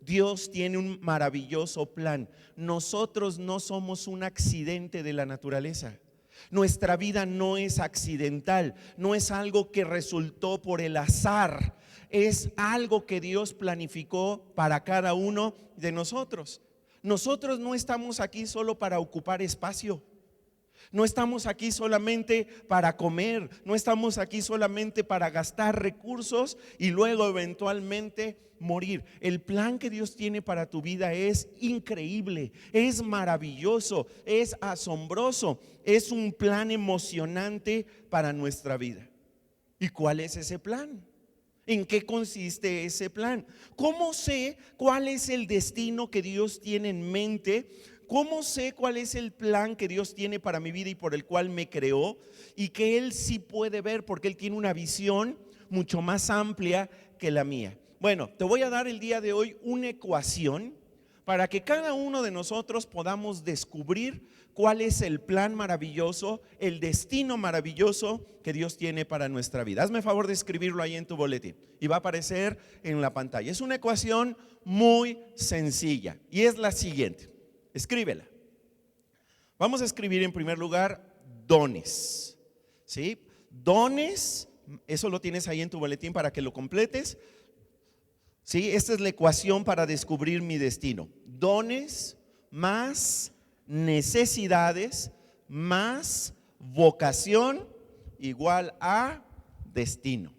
Dios tiene un maravilloso plan. Nosotros no somos un accidente de la naturaleza. Nuestra vida no es accidental, no es algo que resultó por el azar, es algo que Dios planificó para cada uno de nosotros. Nosotros no estamos aquí solo para ocupar espacio. No estamos aquí solamente para comer, no estamos aquí solamente para gastar recursos y luego eventualmente morir. El plan que Dios tiene para tu vida es increíble, es maravilloso, es asombroso, es un plan emocionante para nuestra vida. ¿Y cuál es ese plan? ¿En qué consiste ese plan? ¿Cómo sé cuál es el destino que Dios tiene en mente? ¿Cómo sé cuál es el plan que Dios tiene para mi vida y por el cual me creó? Y que Él sí puede ver, porque Él tiene una visión mucho más amplia que la mía. Bueno, te voy a dar el día de hoy una ecuación para que cada uno de nosotros podamos descubrir cuál es el plan maravilloso, el destino maravilloso que Dios tiene para nuestra vida. Hazme favor de escribirlo ahí en tu boletín y va a aparecer en la pantalla. Es una ecuación muy sencilla y es la siguiente. Escríbela. Vamos a escribir en primer lugar dones. ¿Sí? Dones, eso lo tienes ahí en tu boletín para que lo completes. ¿Sí? Esta es la ecuación para descubrir mi destino. Dones más necesidades más vocación igual a destino.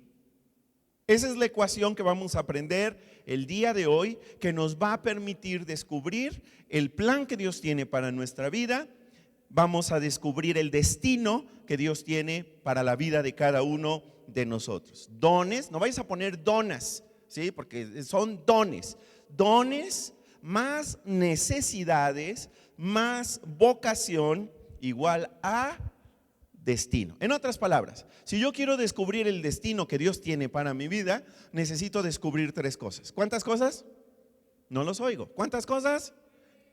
Esa es la ecuación que vamos a aprender el día de hoy, que nos va a permitir descubrir el plan que Dios tiene para nuestra vida. Vamos a descubrir el destino que Dios tiene para la vida de cada uno de nosotros. Dones, no vais a poner donas, ¿sí? Porque son dones. Dones más necesidades más vocación igual a destino. En otras palabras, si yo quiero descubrir el destino que Dios tiene para mi vida, necesito descubrir tres cosas. ¿Cuántas cosas? No los oigo. ¿Cuántas cosas?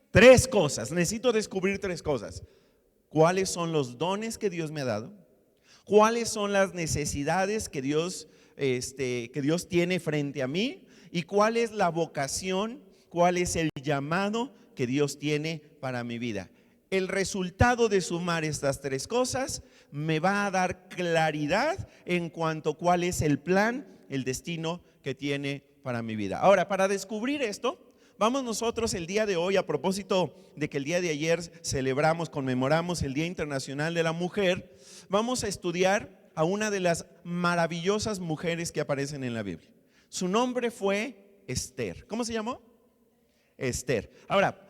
Tres cosas. Necesito descubrir tres cosas. ¿Cuáles son los dones que Dios me ha dado? ¿Cuáles son las necesidades que Dios tiene frente a mí? ¿Y cuál es la vocación? ¿Cuál es el llamado que Dios tiene para mi vida? El resultado de sumar estas tres cosas me va a dar claridad en cuanto a cuál es el plan, el destino que tiene para mi vida. Ahora, para descubrir esto, vamos nosotros el día de hoy, a propósito de que el día de ayer conmemoramos el Día Internacional de la Mujer, vamos a estudiar a una de las maravillosas mujeres que aparecen en la Biblia. Su nombre fue Esther. ¿Cómo se llamó? Esther. Ahora,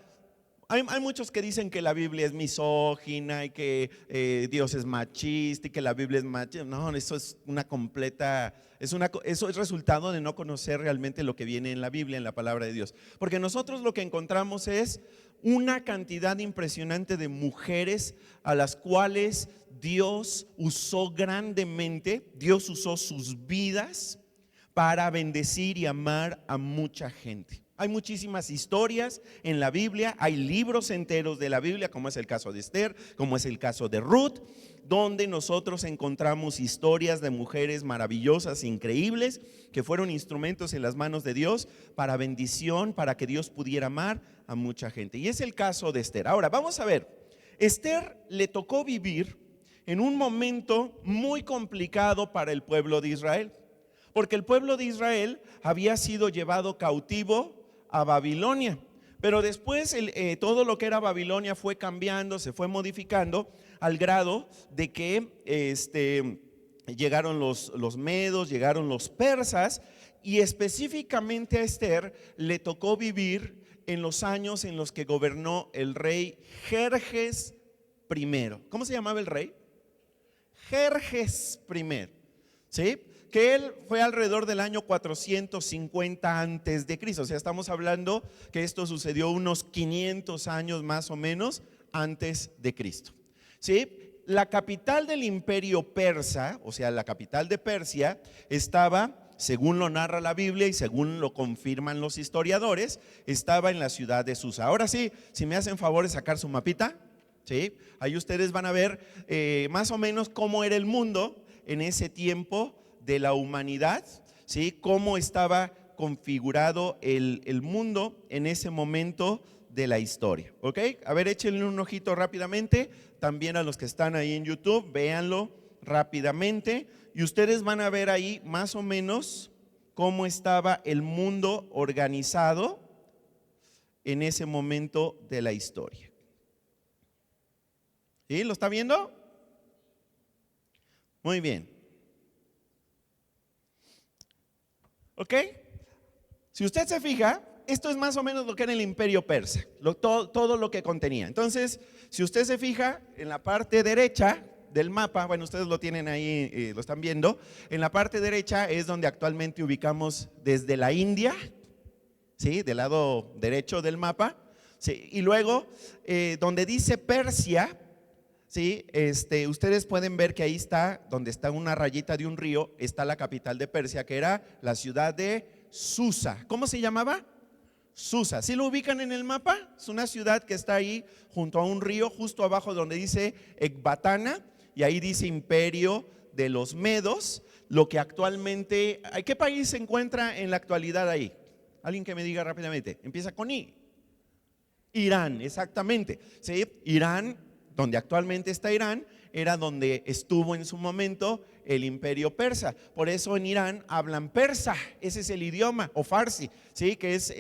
hay muchos que dicen que la Biblia es misógina y que Dios es machista y que la Biblia es machista. No, eso es una completa, eso es resultado de no conocer realmente lo que viene en la Biblia, en la palabra de Dios. Porque nosotros lo que encontramos es una cantidad impresionante de mujeres a las cuales Dios usó grandemente, Dios usó sus vidas para bendecir y amar a mucha gente. Hay muchísimas historias en la Biblia, hay libros enteros de la Biblia, como es el caso de Esther, como es el caso de Ruth, donde nosotros encontramos historias de mujeres maravillosas, increíbles, que fueron instrumentos en las manos de Dios para bendición, para que Dios pudiera amar a mucha gente. Y es el caso de Esther. Ahora, vamos a ver, Esther le tocó vivir en un momento muy complicado para el pueblo de Israel, porque el pueblo de Israel había sido llevado cautivo a Babilonia, pero después todo lo que era Babilonia fue cambiando, se fue modificando al grado de que llegaron los medos, llegaron los persas, y específicamente a Esther le tocó vivir en los años en los que gobernó el rey Jerjes I. ¿Cómo se llamaba el rey? Jerjes I, ¿sí? Que él fue alrededor del año 450 antes de Cristo. O sea, estamos hablando que esto sucedió unos 500 años más o menos antes de Cristo. ¿Sí? La capital del imperio persa, o sea, la capital de Persia, estaba, según lo narra la Biblia y según lo confirman los historiadores, estaba en la ciudad de Susa. Ahora sí, si me hacen favor de sacar su mapita, ¿sí? Ahí ustedes van a ver más o menos cómo era el mundo en ese tiempo de la humanidad, ¿sí? Cómo estaba configurado el mundo en ese momento de la historia. ¿Ok? A ver, échenle un ojito rápidamente. También a los que están ahí en YouTube, véanlo rápidamente. Y ustedes van a ver ahí más o menos cómo estaba el mundo organizado en ese momento de la historia. ¿Sí? ¿Lo está viendo? Muy bien. ¿Ok? Si usted se fija, esto es más o menos lo que era el imperio persa, todo lo que contenía. Entonces, si usted se fija en la parte derecha del mapa, bueno, ustedes lo tienen ahí, lo están viendo, en la parte derecha es donde actualmente ubicamos desde la India, ¿sí? Del lado derecho del mapa, ¿sí? Y luego, donde dice Persia, ¿sí? Ustedes pueden ver que ahí está, donde está una rayita de un río, está la capital de Persia, que era la ciudad de Susa. ¿Cómo se llamaba? Susa. ¿Sí lo ubican en el mapa? Es una ciudad que está ahí junto a un río, justo abajo donde dice Ecbatana, y ahí dice Imperio de los Medos, lo que actualmente, ¿qué país se encuentra en la actualidad ahí? Alguien que me diga rápidamente. Empieza con I. Irán, exactamente. ¿Sí? Irán, donde actualmente está Irán, era donde estuvo en su momento el imperio persa. Por eso en Irán hablan persa, ese es el idioma, o farsi, ¿sí? Que es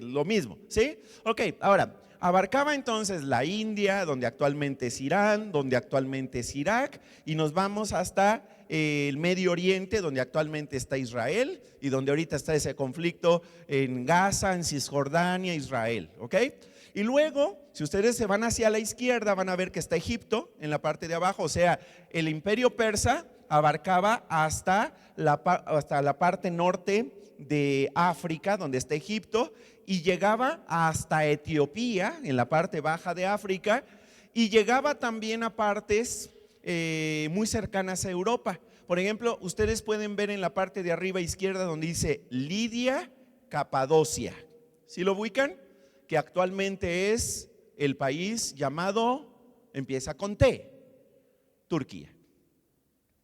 lo mismo, ¿sí? Ok, ahora, abarcaba entonces la India, donde actualmente es Irán, donde actualmente es Irak, y nos vamos hasta el Medio Oriente, donde actualmente está Israel, y donde ahorita está ese conflicto en Gaza, en Cisjordania, Israel, ¿ok? Y luego, si ustedes se van hacia la izquierda, van a ver que está Egipto en la parte de abajo, o sea, el imperio persa abarcaba hasta la parte norte de África, donde está Egipto, y llegaba hasta Etiopía, en la parte baja de África, y llegaba también a partes muy cercanas a Europa. Por ejemplo, ustedes pueden ver en la parte de arriba izquierda donde dice Lidia, Capadocia. ¿Sí lo ubican? Que actualmente es el país llamado, empieza con T, Turquía.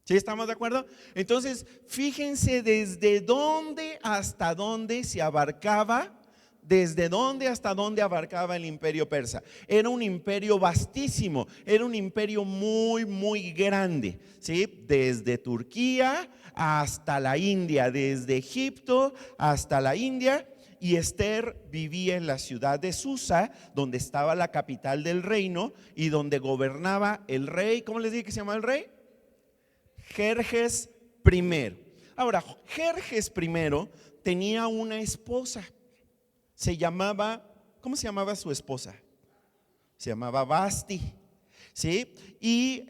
¿Sí estamos de acuerdo? Entonces, fíjense desde dónde hasta dónde se abarcaba, desde dónde hasta dónde abarcaba el imperio persa. Era un imperio vastísimo, era un imperio muy, muy grande, ¿sí? Desde Turquía hasta la India, desde Egipto hasta la India. Y Esther vivía en la ciudad de Susa, donde estaba la capital del reino y donde gobernaba el rey. ¿Cómo les dije que se llamaba el rey? Jerjes I. Ahora, Jerjes I tenía una esposa. Se llamaba, ¿cómo se llamaba su esposa? Se llamaba Vasti, ¿sí? Y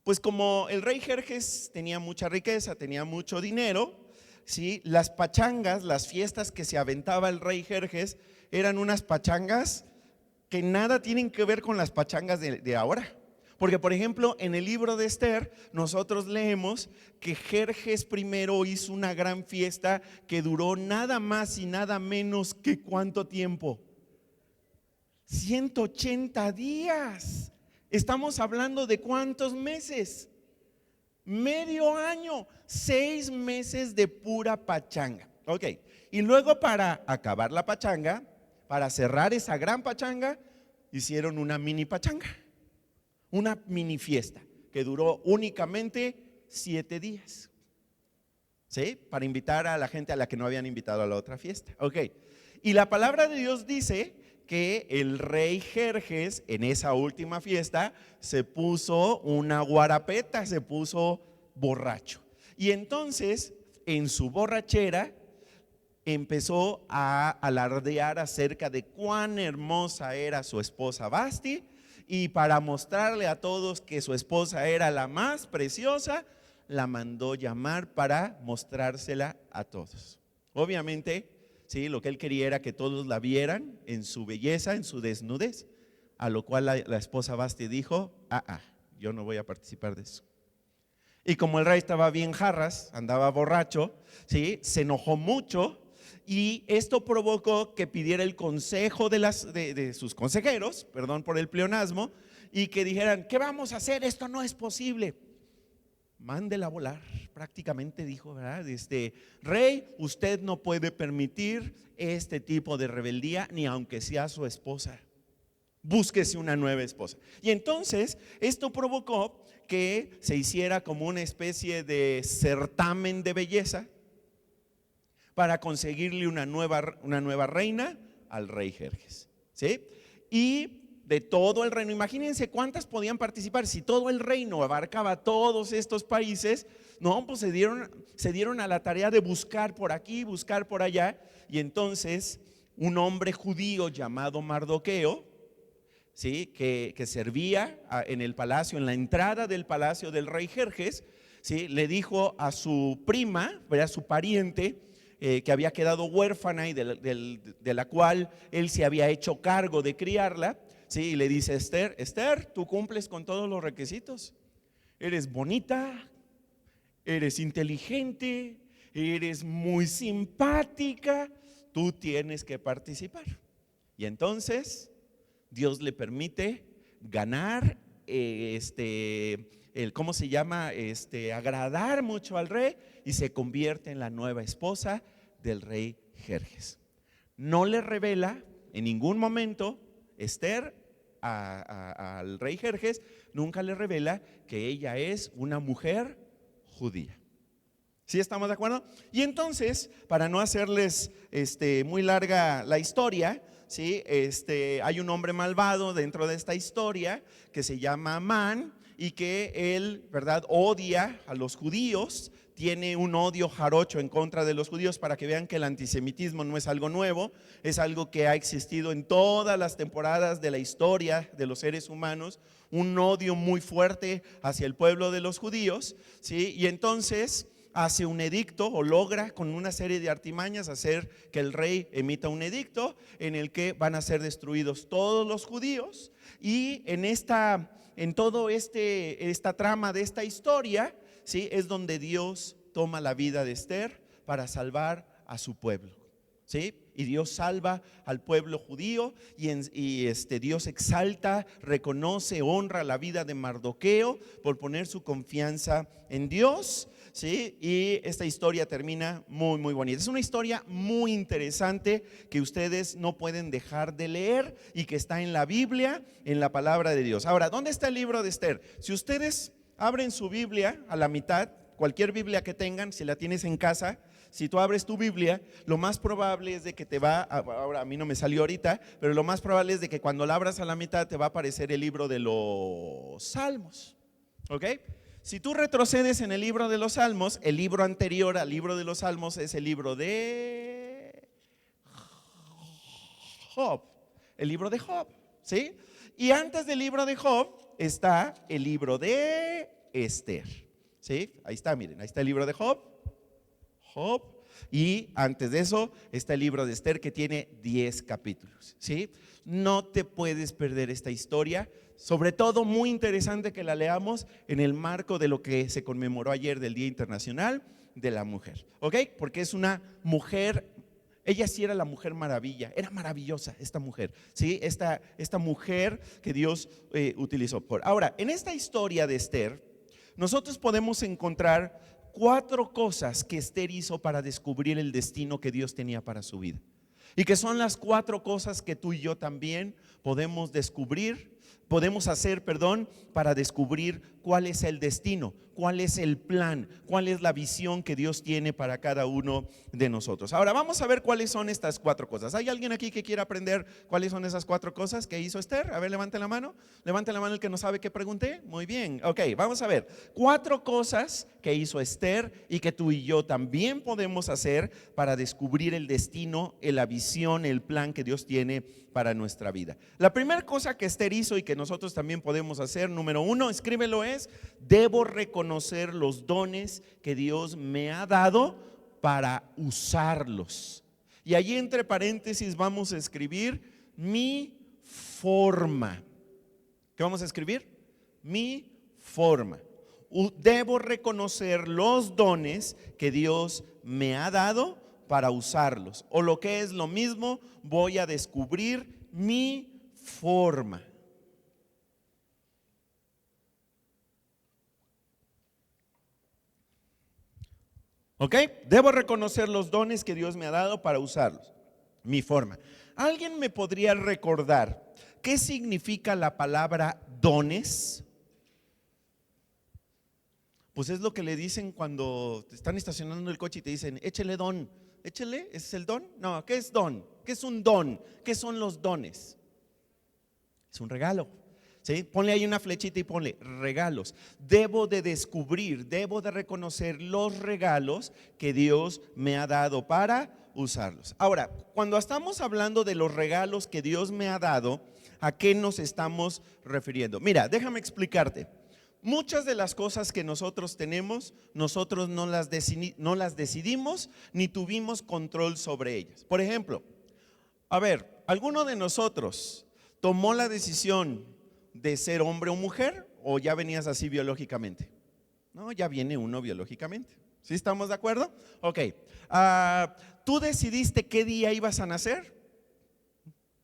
pues como el rey Jerjes tenía mucha riqueza, tenía mucho dinero, ¿sí? Las pachangas, las fiestas que se aventaba el rey Jerjes eran unas pachangas que nada tienen que ver con las pachangas de ahora. Porque, por ejemplo, en el libro de Esther, nosotros leemos que Jerjes I hizo una gran fiesta que duró nada más y nada menos que ¿cuánto tiempo? 180 días. Estamos hablando de ¿cuántos meses? Medio año, 6 meses de pura pachanga. Ok, y luego para acabar la pachanga, para cerrar esa gran pachanga, hicieron una mini pachanga, una mini fiesta que duró únicamente 7 días, ¿sí? Para invitar a la gente a la que no habían invitado a la otra fiesta. Ok, y la palabra de Dios dice que el rey Jerjes en esa última fiesta se puso una guarapeta, se puso borracho. Y entonces en su borrachera empezó a alardear acerca de cuán hermosa era su esposa Vasti, y para mostrarle a todos que su esposa era la más preciosa, la mandó llamar para mostrársela a todos. Obviamente, sí, lo que él quería era que todos la vieran en su belleza, en su desnudez, a lo cual la esposa Vasti dijo, yo no voy a participar de eso. Y como el rey estaba bien jarras, andaba borracho, ¿sí? Se enojó mucho, y esto provocó que pidiera el consejo de sus consejeros, perdón por el pleonasmo, y que dijeran, ¿qué vamos a hacer? Esto no es posible. mándela a volar, prácticamente dijo, ¿verdad? Rey, usted no puede permitir este tipo de rebeldía, ni aunque sea su esposa. Búsquese una nueva esposa. Y entonces esto provocó que se hiciera como una especie de certamen de belleza para conseguirle una nueva reina al rey Jerjes, ¿sí? Y de todo el reino, imagínense cuántas podían participar. Si todo el reino abarcaba todos estos países, no, pues se dieron a la tarea de buscar por aquí, buscar por allá. Y entonces un hombre judío llamado Mardoqueo, ¿sí? que servía en el palacio, en la entrada del palacio del rey Jerjes, ¿sí? Le dijo a su prima, a su pariente, que había quedado huérfana y de la cual él se había hecho cargo de criarla, ¿sí? Y le dice: Esther, tú cumples con todos los requisitos, eres bonita, eres inteligente, eres muy simpática, tú tienes que participar. Y entonces Dios le permite ganar, ¿cómo se llama? Agradar mucho al rey, y se convierte en la nueva esposa del rey Jerjes. No le revela en ningún momento Esther al rey Jerjes, nunca le revela que ella es una mujer judía. ¿Sí estamos de acuerdo? Y entonces, para no hacerles muy larga la historia, ¿sí? Hay un hombre malvado dentro de esta historia que se llama Amán, y que él, ¿verdad?, odia a los judíos, tiene un odio jarocho en contra de los judíos, para que vean que el antisemitismo no es algo nuevo, es algo que ha existido en todas las temporadas de la historia de los seres humanos, un odio muy fuerte hacia el pueblo de los judíos, ¿sí? Y entonces hace un edicto, o logra con una serie de artimañas hacer que el rey emita un edicto en el que van a ser destruidos todos los judíos. Y en todo esta trama de esta historia, ¿sí?, es donde Dios toma la vida de Esther para salvar a su pueblo, ¿sí? Y Dios salva al pueblo judío, y Dios exalta, reconoce, honra la vida de Mardoqueo por poner su confianza en Dios, ¿sí? Y esta historia termina muy, muy bonita. Es una historia muy interesante que ustedes no pueden dejar de leer, y que está en la Biblia, en la palabra de Dios. Ahora, ¿dónde está el libro de Esther? Si ustedes abren su Biblia a la mitad, cualquier Biblia que tengan, si la tienes en casa, si tú abres tu Biblia, lo más probable es de que ahora a mí no me salió ahorita, pero lo más probable es de que cuando la abras a la mitad te va a aparecer el libro de los Salmos, ¿ok? Si tú retrocedes en el libro de los Salmos, el libro anterior al libro de los Salmos es el libro de Job, el libro de Job, ¿sí? Y antes del libro de Job está el libro de Esther, ¿sí? Ahí está, miren, ahí está el libro de Job, y antes de eso está el libro de Esther, que tiene 10 capítulos, ¿sí? No te puedes perder esta historia, sobre todo muy interesante que la leamos en el marco de lo que se conmemoró ayer del Día Internacional de la Mujer, ¿ok? Porque es una mujer. Ella sí era la mujer maravilla, era maravillosa esta mujer, ¿sí? Esta mujer que Dios utilizó. Ahora, en esta historia de Esther, nosotros podemos encontrar 4 cosas que Esther hizo para descubrir el destino que Dios tenía para su vida, y que son las 4 cosas que tú y yo también podemos hacer para descubrir cuál es el destino, cuál es el plan, cuál es la visión que Dios tiene para cada uno de nosotros. Ahora vamos a ver cuáles son estas 4 cosas. ¿Hay alguien aquí que quiera aprender cuáles son esas 4 cosas que hizo Esther? A ver, levante la mano el que no sabe qué pregunté. Muy bien, ok, vamos a ver 4 cosas que hizo Esther y que tú y yo también podemos hacer para descubrir el destino, la visión, el plan que Dios tiene para nuestra vida. La primera cosa que Esther hizo y que nosotros también podemos hacer, número 1, escríbelo, es: debo reconocer los dones que Dios me ha dado para usarlos. Y allí entre paréntesis vamos a escribir mi forma. ¿Qué vamos a escribir? Mi forma. Debo reconocer los dones que Dios me ha dado para usarlos, o lo que es lo mismo, voy a descubrir mi forma. ¿Ok? Debo reconocer los dones que Dios me ha dado para usarlos. Mi forma. ¿Alguien me podría recordar qué significa la palabra dones? Pues es lo que le dicen cuando te están estacionando el coche y te dicen, échele don. Échele, ¿ese es el don? No, ¿qué es don? ¿Qué es un don? ¿Qué son los dones? Es un regalo. ¿Sí? Ponle ahí una flechita y ponle regalos. Debo de descubrir, debo de reconocer los regalos que Dios me ha dado para usarlos. Ahora, cuando estamos hablando de los regalos que Dios me ha dado, ¿a qué nos estamos refiriendo? Mira, déjame explicarte. Muchas de las cosas que nosotros tenemos, nosotros no las decidimos ni tuvimos control sobre ellas. Por ejemplo, a ver, ¿alguno de nosotros tomó la decisión de ser hombre o mujer o ya venías así biológicamente? No, ya viene uno biológicamente. ¿Sí estamos de acuerdo? Ok. ¿Tú decidiste qué día ibas a nacer?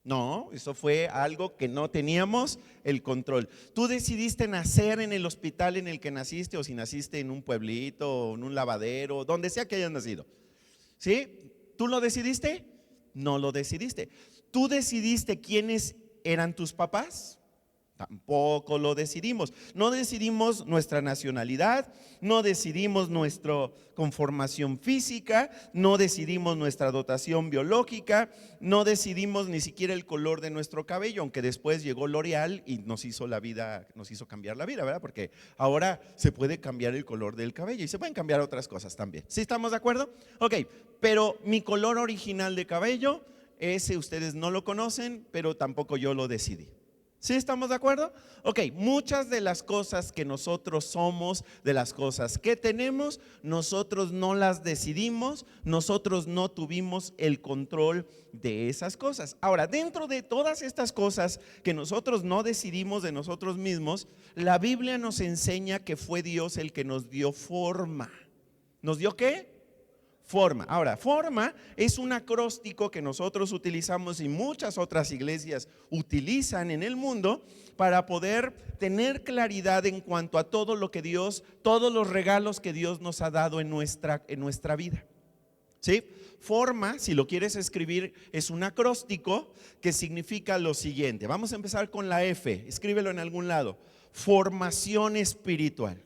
No, eso fue algo que no teníamos el control. ¿Tú decidiste nacer en el hospital en el que naciste o si naciste en un pueblito o en un lavadero, donde sea que hayas nacido? ¿Sí? ¿Tú lo decidiste? No lo decidiste. ¿Tú decidiste quiénes eran tus papás? Tampoco lo decidimos. No decidimos nuestra nacionalidad, no decidimos nuestra conformación física, no decidimos nuestra dotación biológica, no decidimos ni siquiera el color de nuestro cabello, aunque después llegó L'Oreal y nos hizo la vida, nos hizo cambiar la vida, ¿verdad? Porque ahora se puede cambiar el color del cabello y se pueden cambiar otras cosas también. ¿Sí estamos de acuerdo? Ok, pero mi color original de cabello, ese ustedes no lo conocen, pero tampoco yo lo decidí. ¿Sí estamos de acuerdo? Ok, muchas de las cosas que nosotros somos, de las cosas que tenemos, nosotros no las decidimos, nosotros no tuvimos el control de esas cosas. Ahora, dentro de todas estas cosas que nosotros no decidimos de nosotros mismos, la Biblia nos enseña que fue Dios el que nos dio forma. ¿Nos dio qué? Forma. Ahora, forma es un acróstico que nosotros utilizamos y muchas otras iglesias utilizan en el mundo para poder tener claridad en cuanto a todo lo que Dios, todos los regalos que Dios nos ha dado en nuestra vida. ¿Sí? Forma, si lo quieres escribir, es un acróstico que significa lo siguiente. Vamos a empezar con la F, escríbelo en algún lado. Formación espiritual.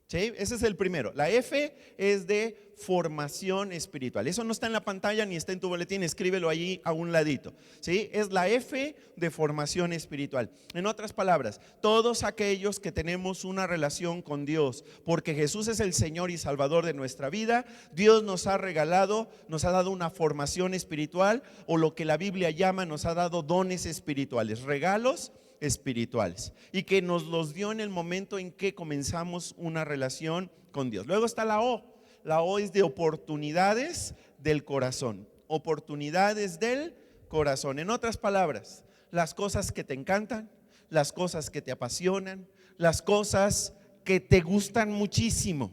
¿Sí? Ese es el primero. La F es de formación espiritual. Eso no está en la pantalla ni está en tu boletín, escríbelo allí a un ladito. ¿Sí? Es la F de formación espiritual. En otras palabras, todos aquellos que tenemos una relación con Dios, porque Jesús es el Señor y Salvador de nuestra vida, Dios nos ha regalado, nos ha dado una formación espiritual, o lo que la Biblia llama, nos ha dado dones espirituales, regalos espirituales, y que nos los dio en el momento en que comenzamos una relación con Dios. Luego está la O. La O es de oportunidades del corazón. Oportunidades del corazón. En otras palabras, las cosas que te encantan, las cosas que te apasionan, las cosas que te gustan muchísimo.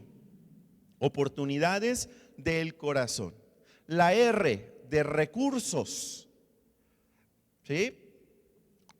Oportunidades del corazón. La R de recursos. ¿Sí?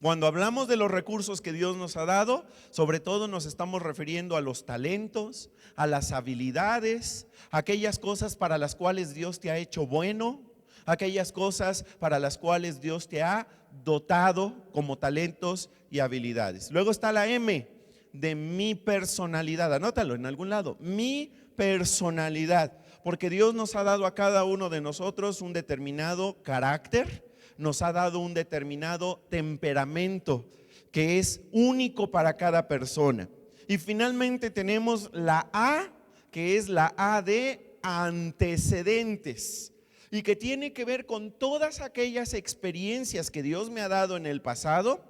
Cuando hablamos de los recursos que Dios nos ha dado, sobre todo nos estamos refiriendo a los talentos, a las habilidades, aquellas cosas para las cuales Dios te ha hecho bueno, aquellas cosas para las cuales Dios te ha dotado como talentos y habilidades. Luego está la M de mi personalidad, anótalo en algún lado, mi personalidad, porque Dios nos ha dado a cada uno de nosotros un determinado carácter, nos ha dado un determinado temperamento que es único para cada persona. Y finalmente tenemos la A, que es la A de antecedentes, y que tiene que ver con todas aquellas experiencias que Dios me ha dado en el pasado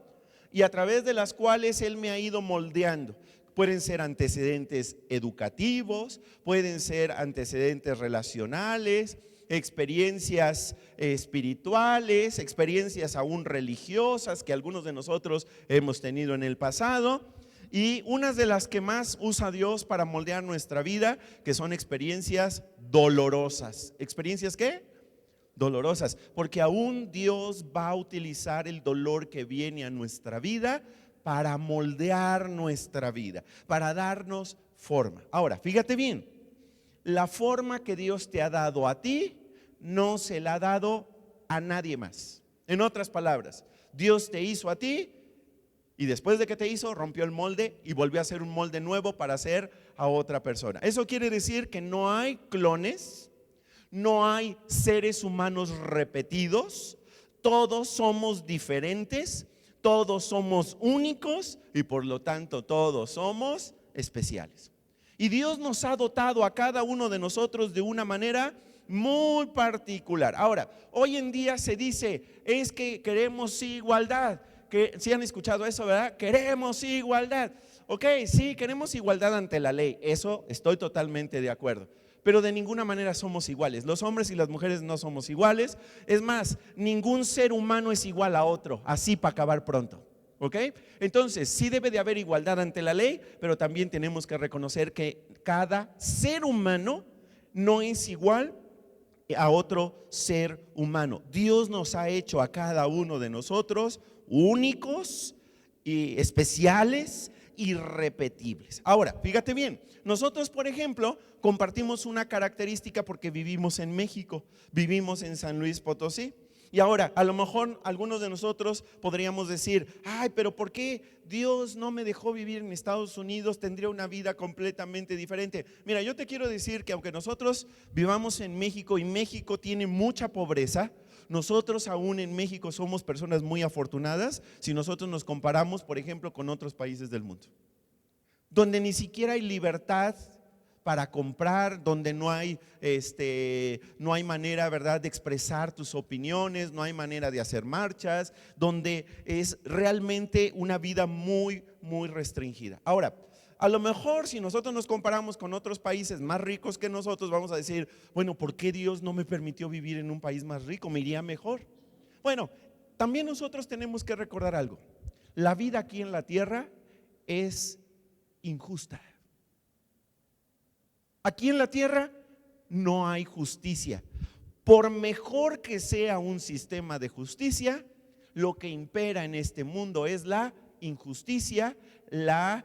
y a través de las cuales Él me ha ido moldeando. Pueden ser antecedentes educativos, pueden ser antecedentes relacionales, experiencias espirituales, experiencias aún religiosas que algunos de nosotros hemos tenido en el pasado, y unas de las que más usa Dios para moldear nuestra vida, que son experiencias dolorosas. ¿Experiencias qué? Dolorosas, porque aún Dios va a utilizar el dolor que viene a nuestra vida para moldear nuestra vida, para darnos forma. Ahora, fíjate bien. la forma que Dios te ha dado a ti no se la ha dado a nadie más. En otras palabras, Dios te hizo a ti y después de que te hizo, rompió el molde y volvió a hacer un molde nuevo para hacer a otra persona. Eso quiere decir que no hay clones, no hay seres humanos repetidos, todos somos diferentes, todos somos únicos y por lo tanto todos somos especiales. Y Dios nos ha dotado a cada uno de nosotros de una manera muy particular. Ahora, hoy en día se dice, es que queremos igualdad. Que, ¿sí han escuchado eso, verdad? Queremos igualdad. Ok, sí, queremos igualdad ante la ley. Eso estoy totalmente de acuerdo. Pero de ninguna manera somos iguales. Los hombres y las mujeres no somos iguales. Es más, ningún ser humano es igual a otro. Así para acabar pronto. ¿Ok? Entonces, sí debe de haber igualdad ante la ley, pero también tenemos que reconocer que cada ser humano no es igual a otro ser humano. Dios nos ha hecho a cada uno de nosotros únicos y especiales, irrepetibles. Ahora, fíjate bien, nosotros, por ejemplo, compartimos una característica porque vivimos en México, vivimos en San Luis Potosí. Y ahora, a lo mejor algunos de nosotros podríamos decir, ay, pero ¿por qué Dios no me dejó vivir en Estados Unidos? Tendría una vida completamente diferente. Mira, yo te quiero decir que aunque nosotros vivamos en México y México tiene mucha pobreza, nosotros aún en México somos personas muy afortunadas si nosotros nos comparamos, por ejemplo, con otros países del mundo, donde ni siquiera hay libertad para comprar, donde no hay manera, ¿verdad?, de expresar tus opiniones, no hay manera de hacer marchas, donde es realmente una vida muy, muy restringida. Ahora, a lo mejor si nosotros nos comparamos con otros países más ricos que nosotros, vamos a decir, bueno, ¿por qué Dios no me permitió vivir en un país más rico? Me iría mejor. Bueno, también nosotros tenemos que recordar algo. La vida aquí en la tierra es injusta. Aquí en la tierra no hay justicia. Por mejor que sea un sistema de justicia, lo que impera en este mundo es la injusticia, la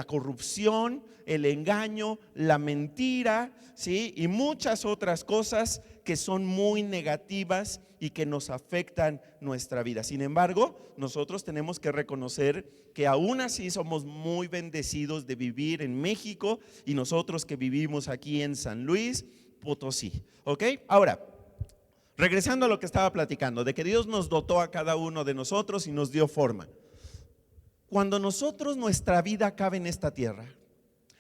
corrupción, el engaño, la mentira, ¿sí? Y muchas otras cosas que son muy negativas y que nos afectan nuestra vida. Sin embargo, nosotros tenemos que reconocer que aún así somos muy bendecidos de vivir en México y nosotros que vivimos aquí en San Luis Potosí. ¿Ok? Ahora, regresando a lo que estaba platicando, de que Dios nos dotó a cada uno de nosotros y nos dio forma. Cuando nosotros, nuestra vida acabe en esta tierra,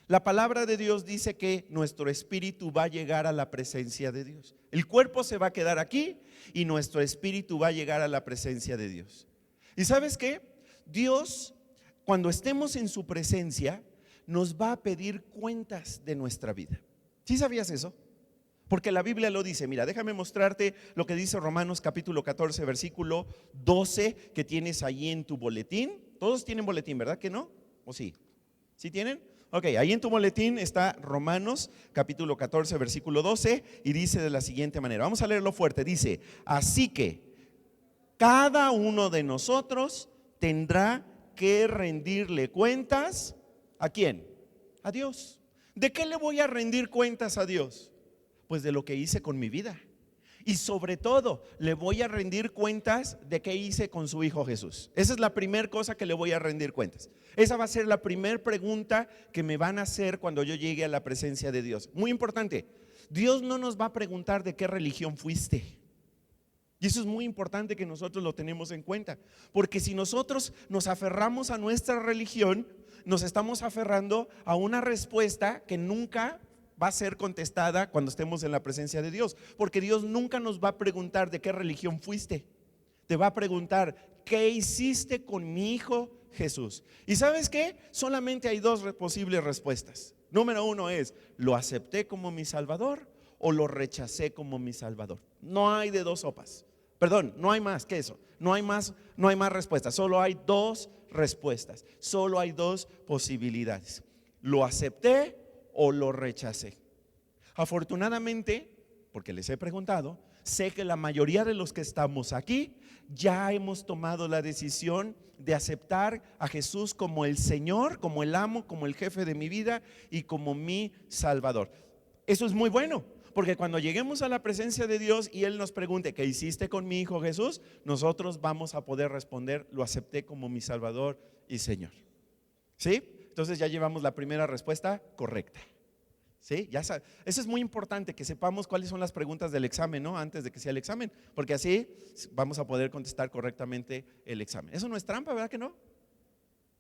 la palabra de Dios dice que nuestro espíritu va a llegar a la presencia de Dios. El cuerpo se va a quedar aquí y nuestro espíritu va a llegar a la presencia de Dios. ¿Y sabes qué? Dios, cuando estemos en su presencia, nos va a pedir cuentas de nuestra vida. ¿Sí sabías eso? Porque la Biblia lo dice. Mira, déjame mostrarte lo que dice Romanos capítulo 14 versículo 12 que tienes ahí en tu boletín. Todos tienen boletín, ¿verdad que no? ¿O sí? ¿Sí tienen? Ok, ahí en tu boletín está Romanos capítulo 14 versículo 12 y dice de la siguiente manera. Vamos a leerlo fuerte. Dice, así que cada uno de nosotros tendrá que rendirle cuentas. ¿A quién? A Dios. ¿De qué le voy a rendir cuentas a Dios? Pues de lo que hice con mi vida. Y sobre todo, le voy a rendir cuentas de qué hice con su Hijo Jesús. Esa es la primera cosa que le voy a rendir cuentas. Esa va a ser la primera pregunta que me van a hacer cuando yo llegue a la presencia de Dios. Muy importante, Dios no nos va a preguntar de qué religión fuiste. Y eso es muy importante que nosotros lo tenemos en cuenta. Porque si nosotros nos aferramos a nuestra religión, nos estamos aferrando a una respuesta que nunca va a ser contestada cuando estemos en la presencia de Dios, porque Dios nunca nos va a preguntar de qué religión fuiste. Te va a preguntar, ¿qué hiciste con mi Hijo Jesús? ¿Y sabes qué? Solamente hay dos posibles respuestas. Número uno es, ¿lo acepté como mi Salvador o lo rechacé como mi Salvador? No hay de dos sopas. Perdón, no hay más que eso. No hay más respuestas. Solo hay dos respuestas. Solo hay dos posibilidades. ¿Lo acepté o lo rechacé? Afortunadamente, porque les he preguntado, sé que la mayoría de los que estamos aquí ya hemos tomado la decisión de aceptar a Jesús como el Señor, como el amo, como el jefe de mi vida y como mi Salvador. Eso es muy bueno, porque cuando lleguemos a la presencia de Dios y Él nos pregunte, ¿qué hiciste con mi hijo Jesús? Nosotros vamos a poder responder, lo acepté como mi Salvador y Señor. ¿Sí? Entonces ya llevamos la primera respuesta correcta. ¿Sí? Eso es muy importante, que sepamos cuáles son las preguntas del examen, ¿no? Antes de que sea el examen, porque así vamos a poder contestar correctamente el examen. Eso no es trampa, ¿verdad que no?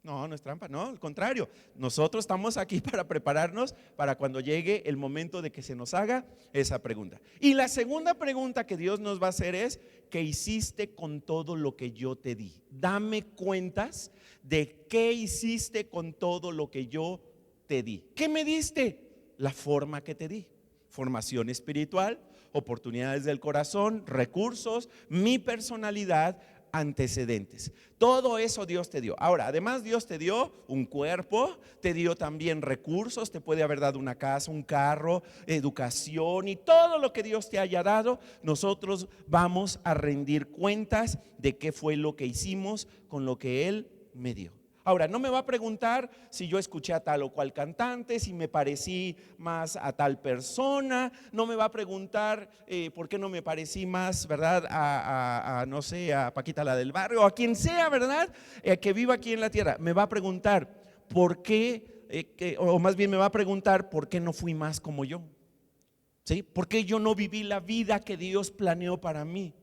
No, no es trampa, no, al contrario. Nosotros estamos aquí para prepararnos para cuando llegue el momento de que se nos haga esa pregunta. Y la segunda pregunta que Dios nos va a hacer es: ¿qué hiciste con todo lo que yo te di? Dame cuentas de qué hiciste con todo lo que yo te di. ¿Qué me diste? La forma que te di: formación espiritual, oportunidades del corazón, recursos, mi personalidad, antecedentes. Todo eso Dios te dio. Ahora, además Dios te dio un cuerpo, te dio también recursos, te puede haber dado una casa, un carro, educación, y todo lo que Dios te haya dado, nosotros vamos a rendir cuentas de qué fue lo que hicimos con lo que Él me dio. Ahora, no me va a preguntar si yo escuché a tal o cual cantante, si me parecí más a tal persona. No me va a preguntar por qué no me parecí más, ¿verdad? No sé, a Paquita la del barrio, o a quien sea, ¿verdad? Que viva aquí en la tierra. Me va a preguntar por qué, o más bien me va a preguntar por qué no fui más como yo. ¿Sí? ¿Por qué yo no viví la vida que Dios planeó para mí?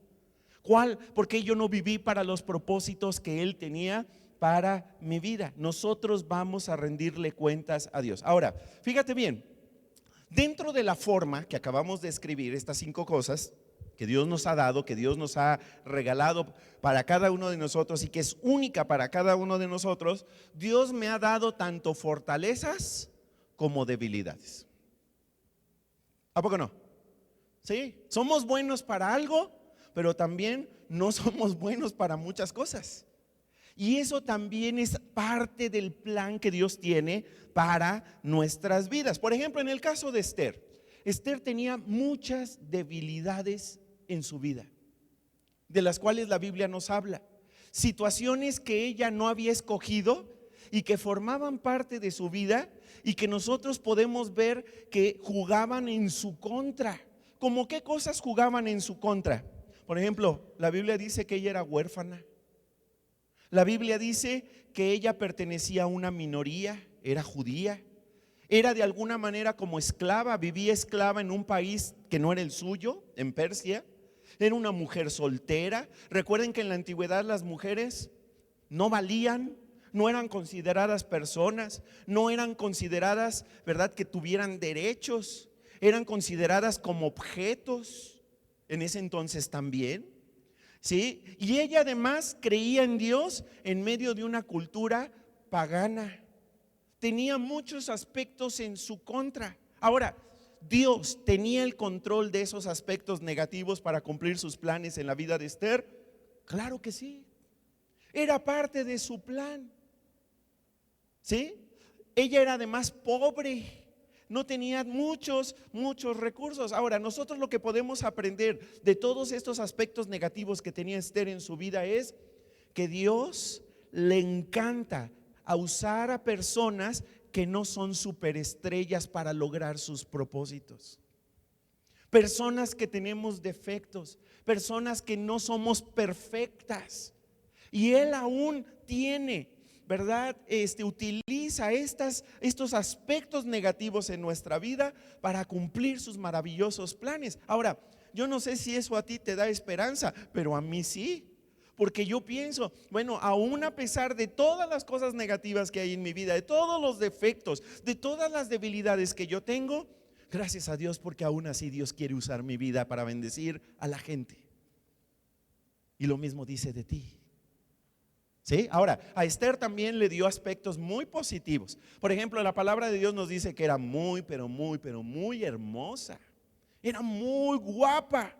¿Por qué yo no viví para los propósitos que Él tenía para mi vida? Nosotros vamos a rendirle cuentas a Dios. Ahora, fíjate bien, dentro de la forma que acabamos de escribir, estas 5 cosas que Dios nos ha dado, que Dios nos ha regalado para cada uno de nosotros y que es única para cada uno de nosotros, Dios me ha dado tanto fortalezas como debilidades. ¿A poco no? Sí, somos buenos para algo, pero también no somos buenos para muchas cosas. Y eso también es parte del plan que Dios tiene para nuestras vidas. Por ejemplo, en el caso de Esther, Esther tenía muchas debilidades en su vida, de las cuales la Biblia nos habla. Situaciones que ella no había escogido y que formaban parte de su vida y que nosotros podemos ver que jugaban en su contra. ¿Cómo qué cosas jugaban en su contra? Por ejemplo, la Biblia dice que ella era huérfana. La Biblia dice que ella pertenecía a una minoría, era judía, era de alguna manera como esclava, vivía esclava en un país que no era el suyo, en Persia. Era una mujer soltera. Recuerden que en la antigüedad las mujeres no valían, no eran consideradas personas, no eran consideradas, ¿verdad?, que tuvieran derechos, eran consideradas como objetos en ese entonces también. ¿Sí? Y ella además creía en Dios en medio de una cultura pagana. Tenía muchos aspectos en su contra. Ahora, ¿Dios tenía el control de esos aspectos negativos para cumplir sus planes en la vida de Esther? Claro que sí. Era parte de su plan. ¿Sí? Ella era además pobre. No tenía muchos recursos. Ahora, nosotros lo que podemos aprender de todos estos aspectos negativos que tenía Esther en su vida es que Dios le encanta a usar a personas que no son superestrellas para lograr sus propósitos. Personas que tenemos defectos, personas que no somos perfectas. Y Él aún tiene, ¿verdad? Utiliza estos aspectos negativos en nuestra vida para cumplir sus maravillosos planes. Ahora, yo no sé si eso a ti te da esperanza, pero a mí sí. Porque yo pienso, bueno, aún a pesar de todas las cosas negativas que hay en mi vida, de todos los defectos, de todas las debilidades que yo tengo, gracias a Dios, porque aún así Dios quiere usar mi vida para bendecir a la gente. Y lo mismo dice de ti. ¿Sí? Ahora, a Esther también le dio aspectos muy positivos. Por ejemplo, la palabra de Dios nos dice que era muy hermosa. Era muy guapa.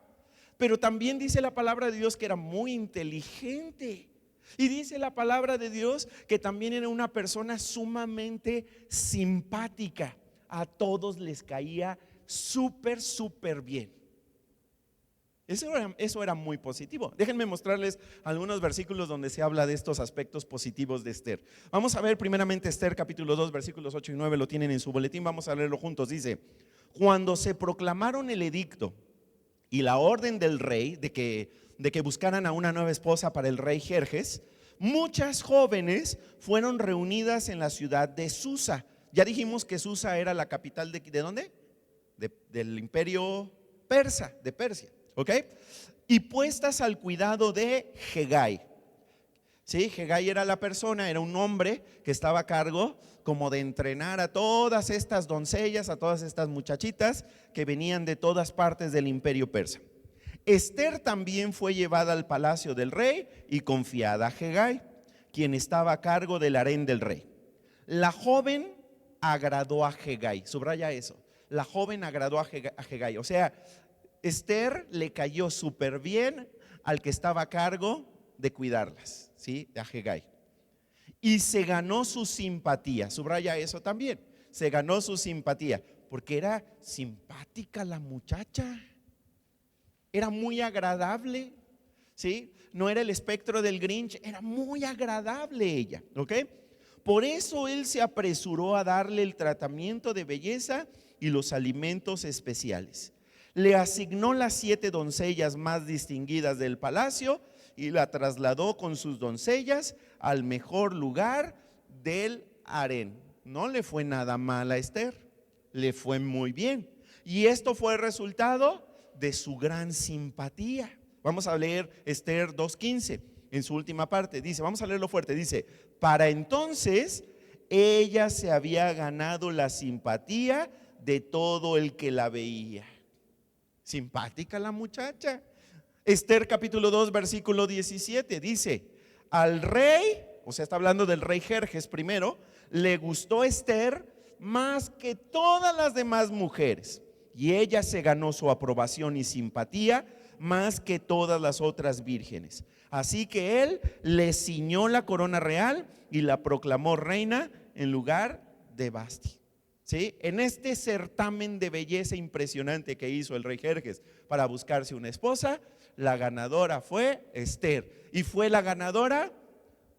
Pero también dice la palabra de Dios que era muy inteligente. Y dice la palabra de Dios que también era una persona sumamente simpática. A todos les caía súper bien. Eso era muy positivo. Déjenme mostrarles algunos versículos donde se habla de estos aspectos positivos de Esther. Vamos a ver primeramente Esther capítulo 2 versículos 8 y 9, lo tienen en su boletín, vamos a leerlo juntos. Dice: Cuando se proclamaron el edicto y la orden del rey de que buscaran a una nueva esposa para el rey Jerjes, muchas jóvenes fueron reunidas en la ciudad de Susa. Ya dijimos que Susa era la capital ¿de dónde? Del imperio persa, de Persia, ¿ok? Y puestas al cuidado de Hegai. Sí, Hegai era la persona, era un hombre que estaba a cargo como de entrenar a todas estas doncellas, a todas estas muchachitas que venían de todas partes del imperio persa. Esther también fue llevada al palacio del rey y confiada a Hegai, quien estaba a cargo del harén del rey. La joven agradó a Hegai, subraya eso, la joven agradó a Hegai, o sea, Esther le cayó súper bien al que estaba a cargo de cuidarlas, ¿sí? A Hegai. Y se ganó su simpatía, subraya eso también, se ganó su simpatía, porque era simpática la muchacha, era muy agradable, ¿sí? No era el espectro del Grinch, era muy agradable ella, ¿ok? Por eso él se apresuró a darle el tratamiento de belleza y los alimentos especiales. Le asignó las 7 doncellas más distinguidas del palacio y la trasladó con sus doncellas al mejor lugar del harén. No le fue nada mal a Esther, le fue muy bien. Y esto fue el resultado de su gran simpatía. Vamos a leer Esther 2:15 en su última parte. Dice, vamos a leerlo fuerte, dice: para entonces ella se había ganado la simpatía de todo el que la veía. Simpática la muchacha. Esther capítulo 2 versículo 17 dice: al rey, o sea, está hablando del rey Jerjes primero, le gustó Esther más que todas las demás mujeres, y ella se ganó su aprobación y simpatía más que todas las otras vírgenes. Así que él le ciñó la corona real y la proclamó reina en lugar de Vasti. ¿Sí? En este certamen de belleza impresionante que hizo el rey Jerjes para buscarse una esposa, la ganadora fue Esther. Y fue la ganadora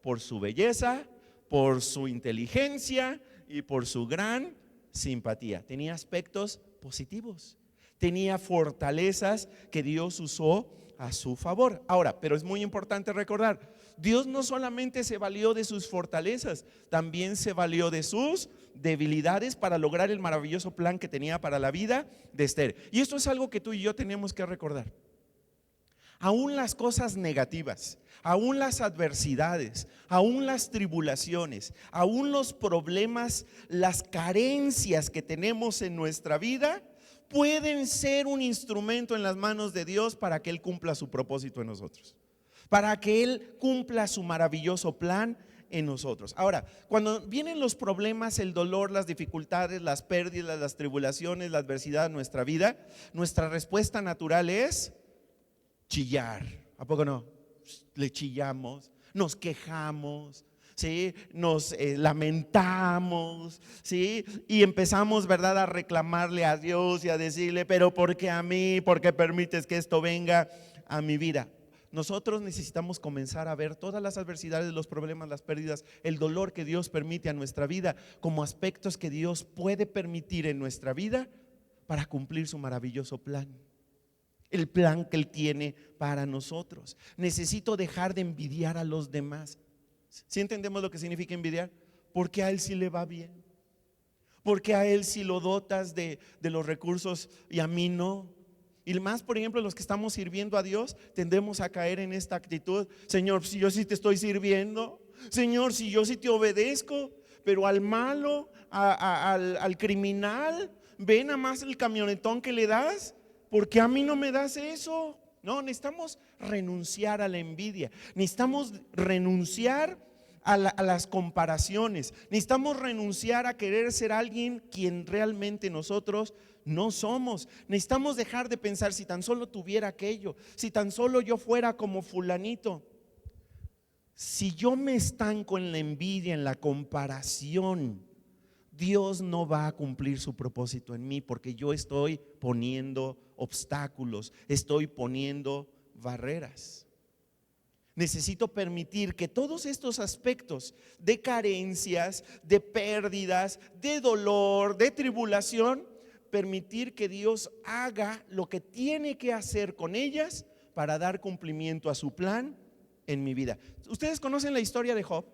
por su belleza, por su inteligencia y por su gran simpatía. Tenía aspectos positivos, tenía fortalezas que Dios usó a su favor. Ahora, pero es muy importante recordar, Dios no solamente se valió de sus fortalezas, también se valió de sus debilidades para lograr el maravilloso plan que tenía para la vida de Esther. Y esto es algo que tú y yo tenemos que recordar. Aún las cosas negativas, aún las adversidades, aún las tribulaciones, aún los problemas, las carencias que tenemos en nuestra vida pueden ser un instrumento en las manos de Dios para que Él cumpla su propósito en nosotros, para que Él cumpla su maravilloso plan en nosotros. Ahora, cuando vienen los problemas, el dolor, las dificultades, las pérdidas, las tribulaciones, la adversidad en nuestra vida, nuestra respuesta natural es chillar. ¿A poco no? Le chillamos, nos quejamos, ¿sí? Nos lamentamos, ¿sí? Y empezamos, ¿verdad?, a reclamarle a Dios y a decirle: pero ¿por qué a mí? ¿Por qué permites que esto venga a mi vida? Nosotros necesitamos comenzar a ver todas las adversidades, los problemas, las pérdidas, el dolor que Dios permite a nuestra vida como aspectos que Dios puede permitir en nuestra vida para cumplir su maravilloso plan. El plan que Él tiene para nosotros. Necesito dejar de envidiar a los demás. ¿Sí entendemos lo que significa envidiar? Porque a él sí le va bien, porque a él sí lo dotas de los recursos y a mí no. Y más, por ejemplo, los que estamos sirviendo a Dios, tendemos a caer en esta actitud: Señor, si yo sí te estoy sirviendo, Señor, si yo sí te obedezco, pero al malo, al criminal, ve nada más el camionetón que le das, ¿por qué a mí no me das eso? No, necesitamos renunciar a la envidia, necesitamos renunciar a las comparaciones, necesitamos renunciar a querer ser alguien quien realmente nosotros no somos. Necesitamos dejar de pensar: si tan solo tuviera aquello, si tan solo yo fuera como fulanito. Si yo me estanco en la envidia, en la comparación, Dios no va a cumplir su propósito en mí, porque yo estoy poniendo obstáculos, estoy poniendo barreras. Necesito permitir que todos estos aspectos de carencias, de pérdidas, de dolor, de tribulación, permitir que Dios haga lo que tiene que hacer con ellas para dar cumplimiento a su plan en mi vida. ¿Ustedes conocen la historia de Job?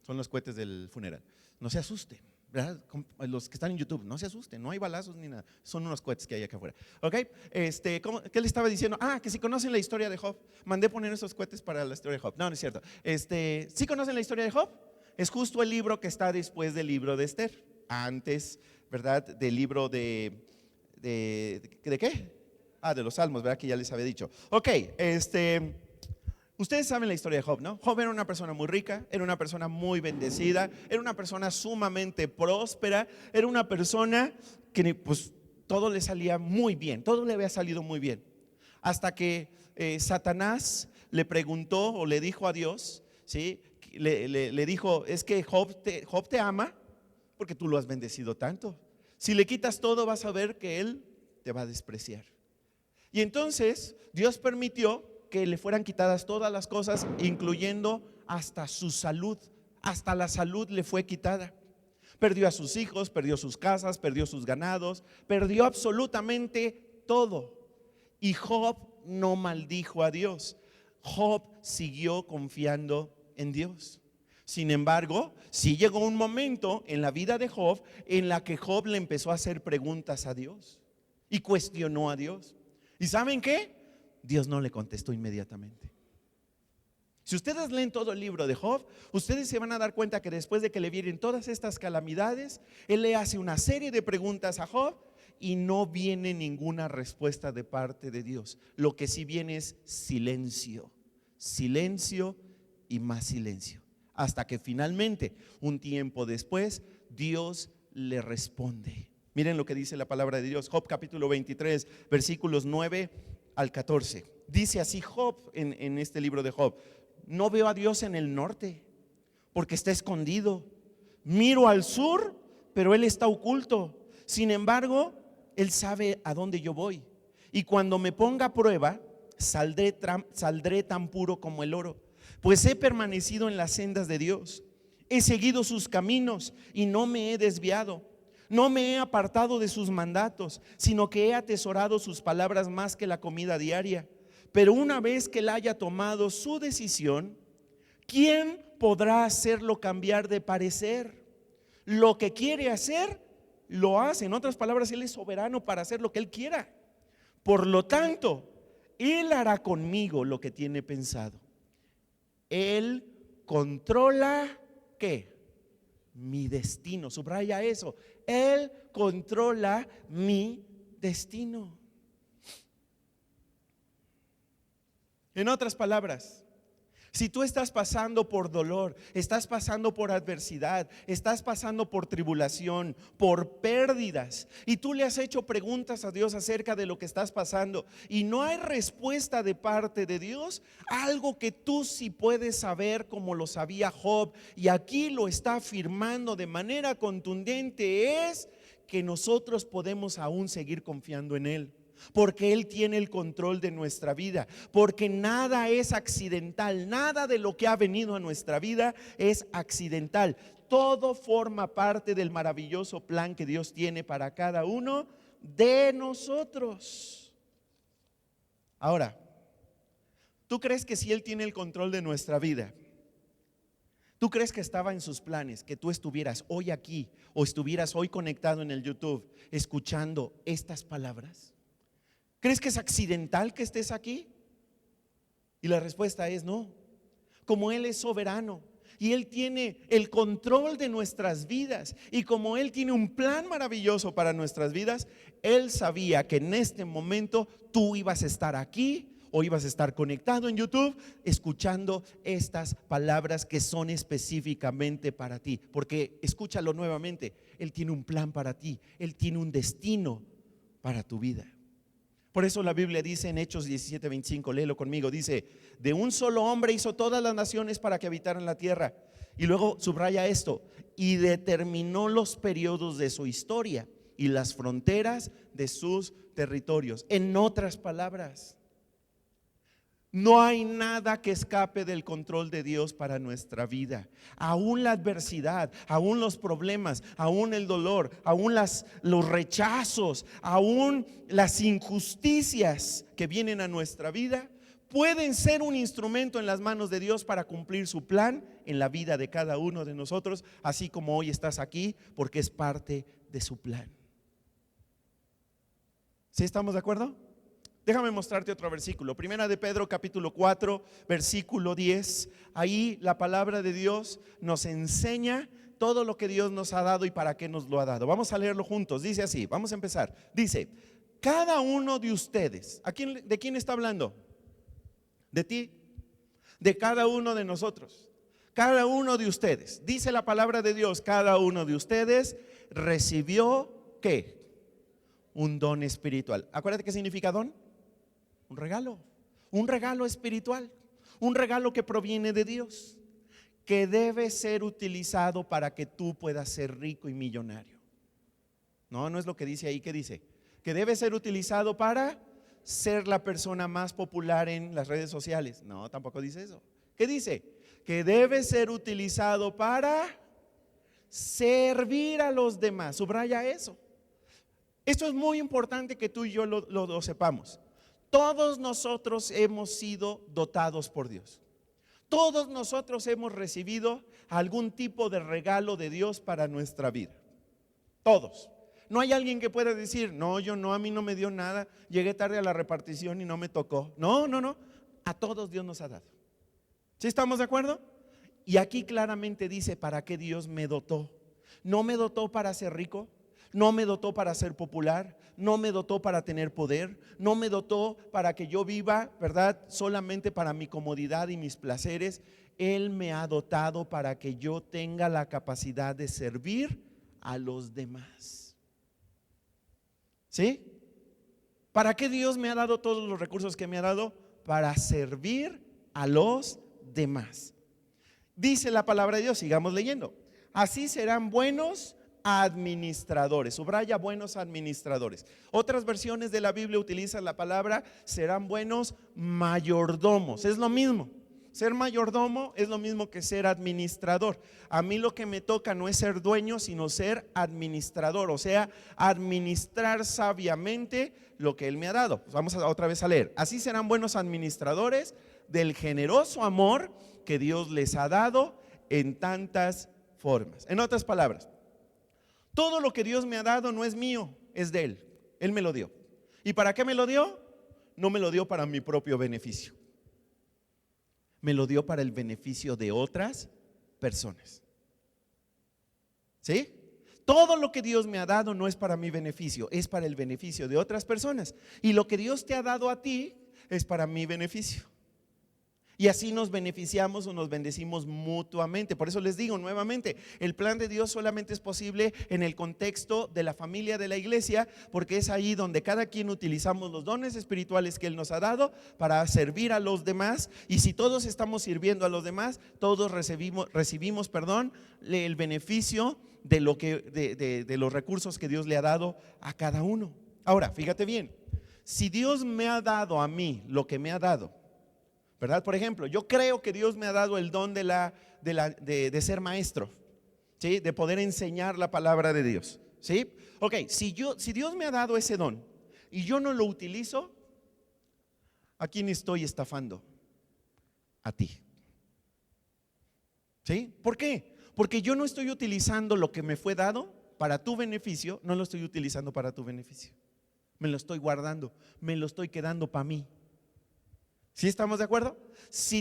Son los cohetes del funeral. No se asusten, ¿verdad? Los que están en YouTube, no se asusten, no hay balazos ni nada. Son unos cohetes que hay acá afuera. ¿Ok? ¿Qué le estaba diciendo? Que si conocen la historia de Job. Mandé poner esos cohetes para la historia de Job. No, no es cierto. ¿Sí conocen la historia de Job? Es justo el libro que está después del libro de Esther. Antes, ¿verdad? Del libro ¿de qué? De los Salmos, ¿verdad? Que ya les había dicho. Ok, ustedes saben la historia de Job, ¿no? Job era una persona muy rica, era una persona muy bendecida, era una persona sumamente próspera, era una persona que pues todo le salía muy bien, todo le había salido muy bien. Hasta que Satanás le preguntó o le dijo a Dios, ¿sí? Le dijo, es que Job te ama porque tú lo has bendecido tanto. Si le quitas todo vas a ver que él te va a despreciar. Y entonces Dios permitió que le fueran quitadas todas las cosas, incluyendo hasta su salud. Hasta la salud le fue quitada. Perdió a sus hijos, perdió sus casas, perdió sus ganados, perdió absolutamente todo. Y Job no maldijo a Dios. Job siguió confiando en Dios. Sin embargo, sí llegó un momento en la vida de Job en la que Job le empezó a hacer preguntas a Dios y cuestionó a Dios. ¿Y saben qué? Dios no le contestó inmediatamente. Si ustedes leen todo el libro de Job, ustedes se van a dar cuenta que después de que le vienen todas estas calamidades, él le hace una serie de preguntas a Job y no viene ninguna respuesta de parte de Dios. Lo que sí viene es silencio, silencio y más silencio. Hasta que finalmente, un tiempo después, Dios le responde. Miren lo que dice la palabra de Dios, Job capítulo 23, versículos 9 al 14. Dice así Job en este libro de Job: no veo a Dios en el norte, porque está escondido. Miro al sur, pero Él está oculto. Sin embargo, Él sabe a dónde yo voy. Y cuando me ponga a prueba, saldré tan puro como el oro. Pues he permanecido en las sendas de Dios. He seguido sus caminos y no me he desviado. No me he apartado de sus mandatos, sino que he atesorado sus palabras más que la comida diaria. Pero una vez que Él haya tomado su decisión, ¿quién podrá hacerlo cambiar de parecer? Lo que quiere hacer, lo hace. En otras palabras, Él es soberano para hacer lo que Él quiera. Por lo tanto, Él hará conmigo lo que tiene pensado. Él controla, ¿qué? Mi destino. Subraya eso. Él controla mi destino. En otras palabras, si tú estás pasando por dolor, estás pasando por adversidad, estás pasando por tribulación, por pérdidas, y tú le has hecho preguntas a Dios acerca de lo que estás pasando y no hay respuesta de parte de Dios, algo que tú sí puedes saber, como lo sabía Job, y aquí lo está afirmando de manera contundente, es que nosotros podemos aún seguir confiando en Él. Porque Él tiene el control de nuestra vida, porque nada es accidental, nada de lo que ha venido a nuestra vida es accidental. Todo forma parte del maravilloso plan que Dios tiene para cada uno de nosotros. Ahora, ¿tú crees que si Él tiene el control de nuestra vida, tú crees que estaba en sus planes que tú estuvieras hoy aquí o estuvieras hoy conectado en el YouTube escuchando estas palabras? ¿Crees que es accidental que estés aquí? Y la respuesta es no. Como Él es soberano y Él tiene el control de nuestras vidas, y como Él tiene un plan maravilloso para nuestras vidas, Él sabía que en este momento tú ibas a estar aquí o ibas a estar conectado en YouTube escuchando estas palabras que son específicamente para ti. Porque escúchalo nuevamente, Él tiene un plan para ti, Él tiene un destino para tu vida. Por eso la Biblia dice en Hechos 17:25, léelo conmigo, dice: de un solo hombre hizo todas las naciones para que habitaran la tierra. Y luego subraya esto: y determinó los periodos de su historia y las fronteras de sus territorios. En otras palabras, No hay nada que escape del control de Dios para nuestra vida. Aún la adversidad, aún los problemas, aún el dolor, aún los rechazos, aún las injusticias que vienen a nuestra vida, pueden ser un instrumento en las manos de Dios para cumplir su plan en la vida de cada uno de nosotros, así como hoy estás aquí, porque es parte de su plan. ¿Sí estamos de acuerdo? Déjame mostrarte otro versículo. Primera de Pedro capítulo 4 versículo 10. Ahí la palabra de Dios nos enseña todo lo que Dios nos ha dado y para qué nos lo ha dado. Vamos a leerlo juntos. Dice así, vamos a empezar. Dice, cada uno de ustedes, ¿de quién está hablando? De ti, de cada uno de nosotros. Cada uno de ustedes, dice la palabra de Dios, cada uno de ustedes recibió ¿qué? Un don espiritual. Acuérdate qué significa don. Un regalo espiritual, un regalo que proviene de Dios, que debe ser utilizado para que tú puedas ser rico y millonario. No es lo que dice ahí. ¿Qué dice? Que debe ser utilizado para ser la persona más popular en las redes sociales. No, tampoco dice eso. ¿Qué dice? Que debe ser utilizado para servir a los demás. Subraya eso. Esto es muy importante que tú y yo lo sepamos. Todos nosotros hemos sido dotados por Dios. Todos nosotros hemos recibido algún tipo de regalo de Dios para nuestra vida. Todos. No hay alguien que pueda decir, no, yo no, a mí no me dio nada, llegué tarde a la repartición y no me tocó. No. A todos Dios nos ha dado. ¿Sí estamos de acuerdo? Y aquí claramente dice para qué Dios me dotó. No me dotó para ser rico. No me dotó para ser popular, no me dotó para tener poder, no me dotó para que yo viva, ¿verdad? Solamente para mi comodidad y mis placeres. Él me ha dotado para que yo tenga la capacidad de servir a los demás. ¿Sí? ¿Para qué Dios me ha dado todos los recursos que me ha dado? Para servir a los demás. Dice la palabra de Dios, sigamos leyendo. Así serán buenos administradores. Subraya buenos administradores. Otras versiones de la Biblia utilizan la palabra serán buenos mayordomos. Es lo mismo. Ser mayordomo es lo mismo que ser administrador. A mí lo que me toca no es ser dueño, sino ser administrador, o sea, administrar sabiamente lo que Él me ha dado. Pues vamos otra vez a leer. Así serán buenos administradores del generoso amor que Dios les ha dado en tantas formas. En otras palabras, todo lo que Dios me ha dado no es mío, es de Él. Él me lo dio. ¿Y para qué me lo dio? No me lo dio para mi propio beneficio. Me lo dio para el beneficio de otras personas. ¿Sí? Todo lo que Dios me ha dado no es para mi beneficio, es para el beneficio de otras personas. Y lo que Dios te ha dado a ti es para mi beneficio. Y así nos beneficiamos o nos bendecimos mutuamente. Por eso les digo nuevamente, el plan de Dios solamente es posible en el contexto de la familia de la iglesia, porque es ahí donde cada quien utilizamos los dones espirituales que Él nos ha dado para servir a los demás. Y si todos estamos sirviendo a los demás, todos recibimos el beneficio de los recursos que Dios le ha dado a cada uno. Ahora, fíjate bien, si Dios me ha dado a mí lo que me ha dado, ¿verdad? Por ejemplo, yo creo que Dios me ha dado el don de ser maestro, ¿sí? De poder enseñar la palabra de Dios, ¿sí? Ok, si Dios me ha dado ese don y yo no lo utilizo, ¿a quién estoy estafando? A ti. ¿Sí? ¿Por qué? Porque yo no estoy utilizando lo que me fue dado para tu beneficio, no lo estoy utilizando para tu beneficio. Me lo estoy guardando, me lo estoy quedando para mí. ¿Sí estamos de acuerdo? Si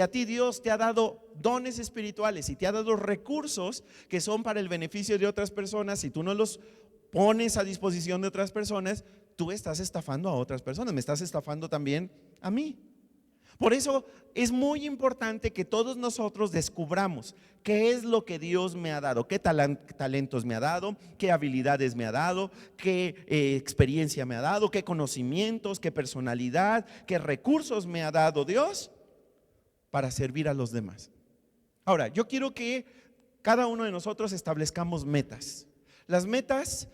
a ti Dios te ha dado dones espirituales y te ha dado recursos que son para el beneficio de otras personas, si tú no los pones a disposición de otras personas, tú estás estafando a otras personas, me estás estafando también a mí. Por eso es muy importante que todos nosotros descubramos qué es lo que Dios me ha dado, qué talentos me ha dado, qué habilidades me ha dado, qué experiencia me ha dado, qué conocimientos, qué personalidad, qué recursos me ha dado Dios para servir a los demás. Ahora, yo quiero que cada uno de nosotros establezcamos metas. Las metas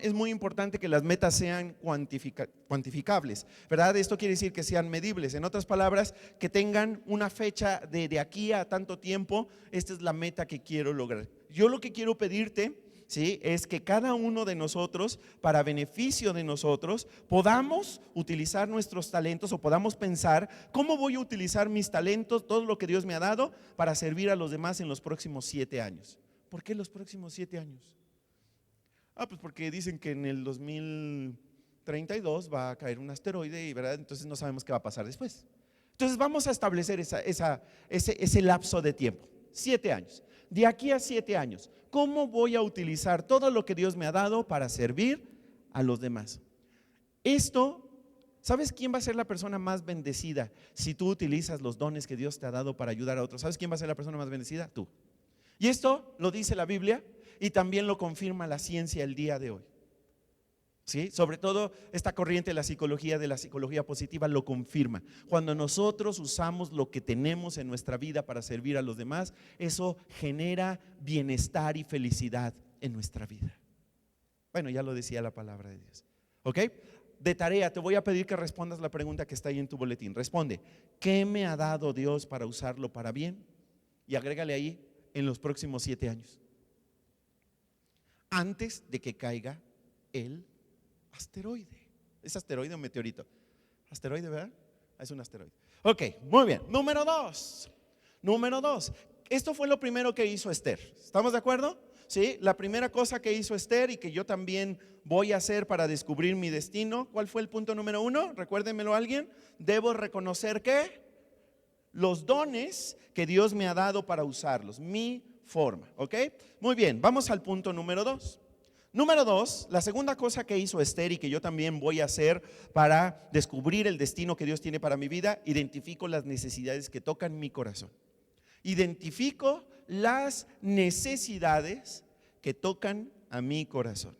es muy importante que las metas sean cuantificables, ¿verdad? Esto quiere decir que sean medibles. En otras palabras, que tengan una fecha de aquí a tanto tiempo. Esta es la meta que quiero lograr. Yo lo que quiero pedirte, ¿sí?, es que cada uno de nosotros, para beneficio de nosotros, podamos utilizar nuestros talentos o podamos pensar cómo voy a utilizar mis talentos, todo lo que Dios me ha dado, para servir a los demás en los próximos 7 años. ¿Por qué los próximos 7 años? Pues porque dicen que en el 2032 va a caer un asteroide, ¿verdad? Entonces no sabemos qué va a pasar después. Entonces vamos a establecer ese lapso de tiempo, 7 años. De aquí a 7 años, ¿cómo voy a utilizar todo lo que Dios me ha dado para servir a los demás? Esto, ¿sabes quién va a ser la persona más bendecida si tú utilizas los dones que Dios te ha dado para ayudar a otros? ¿Sabes quién va a ser la persona más bendecida? Tú. Y esto lo dice la Biblia y también lo confirma la ciencia el día de hoy. ¿Sí? Sobre todo esta corriente de la psicología positiva lo confirma. Cuando nosotros usamos lo que tenemos en nuestra vida para servir a los demás, eso genera bienestar y felicidad en nuestra vida. Bueno, ya lo decía la palabra de Dios. ¿Ok? De tarea, te voy a pedir que respondas la pregunta que está ahí en tu boletín. Responde: ¿qué me ha dado Dios para usarlo para bien? Y agrégale ahí: en los próximos 7 años, antes de que caiga el asteroide. ¿Es asteroide o meteorito? Asteroide, ¿verdad? Es un asteroide. Ok, muy bien. Número dos. Esto fue lo primero que hizo Esther. ¿Estamos de acuerdo? Sí, la primera cosa que hizo Esther y que yo también voy a hacer para descubrir mi destino. ¿Cuál fue el punto número 1? Recuérdenmelo alguien. Debo reconocer que los dones que Dios me ha dado para usarlos, mi forma, ¿ok? Muy bien, vamos al punto número 2. Número 2, la segunda cosa que hizo Esther y que yo también voy a hacer para descubrir el destino que Dios tiene para mi vida: identifico las necesidades que tocan mi corazón. Identifico las necesidades que tocan a mi corazón.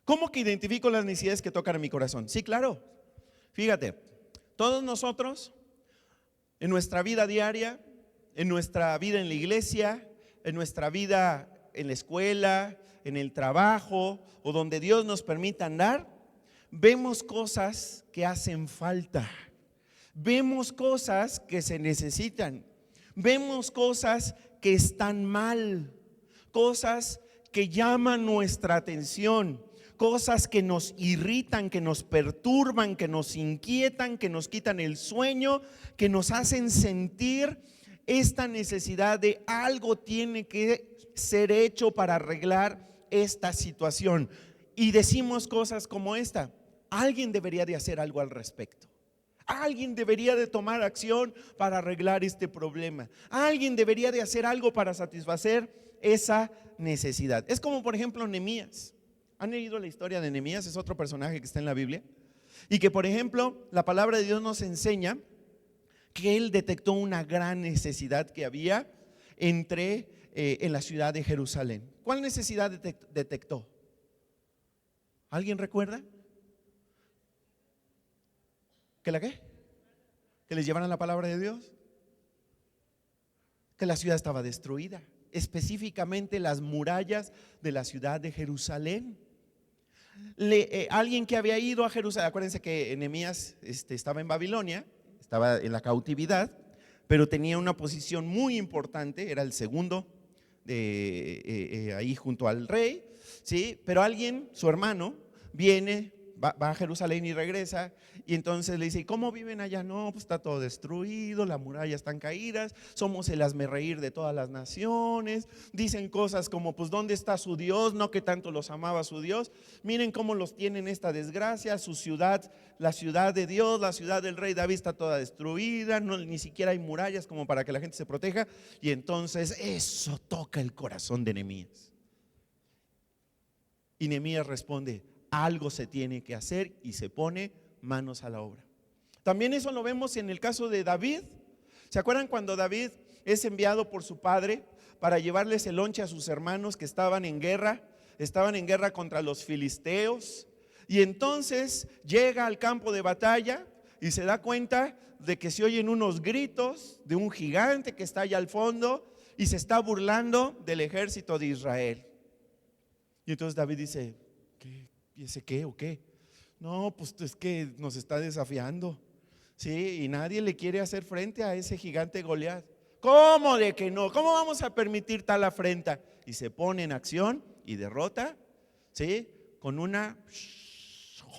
¿Cómo que identifico las necesidades que tocan a mi corazón? Sí, claro. Fíjate, todos nosotros en nuestra vida diaria, en nuestra vida en la iglesia, en nuestra vida en la escuela, en el trabajo o donde Dios nos permita andar, vemos cosas que hacen falta, vemos cosas que se necesitan, vemos cosas que están mal, cosas que llaman nuestra atención, cosas que nos irritan, que nos perturban, que nos inquietan, que nos quitan el sueño, que nos hacen sentir esta necesidad de algo tiene que ser hecho para arreglar esta situación. Y decimos cosas como esta: alguien debería de hacer algo al respecto. Alguien debería de tomar acción para arreglar este problema. Alguien debería de hacer algo para satisfacer esa necesidad. Es como por ejemplo Nehemías. ¿Han leído la historia de Nehemías? Es otro personaje que está en la Biblia. Y que por ejemplo la palabra de Dios nos enseña que él detectó una gran necesidad que había en la ciudad de Jerusalén. ¿Cuál necesidad detectó? ¿Alguien recuerda? ¿Que la qué? ¿Que les llevaran la palabra de Dios? Que la ciudad estaba destruida, específicamente las murallas de la ciudad de Jerusalén. Alguien que había ido a Jerusalén, acuérdense que Nehemías estaba en Babilonia, estaba en la cautividad, pero tenía una posición muy importante, era el segundo ahí junto al rey, ¿sí? Pero alguien, su hermano, viene, va a Jerusalén y regresa, y entonces le dice: ¿y cómo viven allá? No, pues está todo destruido, las murallas están caídas, somos el hazmerreír de todas las naciones. Dicen cosas como: pues ¿dónde está su Dios? No que tanto los amaba su Dios. Miren cómo los tienen esta desgracia, su ciudad, la ciudad de Dios, la ciudad del rey David está toda destruida, no, ni siquiera hay murallas como para que la gente se proteja. Y entonces eso toca el corazón de Nehemías. Y Nehemías responde: algo se tiene que hacer, y se pone manos a la obra. También eso lo vemos en el caso de David. ¿Se acuerdan cuando David es enviado por su padre para llevarles el lonche a sus hermanos que estaban en guerra contra los filisteos? Y entonces llega al campo de batalla y se da cuenta de que se oyen unos gritos de un gigante que está allá al fondo y se está burlando del ejército de Israel. Y entonces David dice: ¿qué? ¿Y ese qué o qué? No, pues es que nos está desafiando, ¿sí? Y nadie le quiere hacer frente a ese gigante Goliat. ¿Cómo de que no? ¿Cómo vamos a permitir tal afrenta? Y se pone en acción y derrota, ¿sí? Con una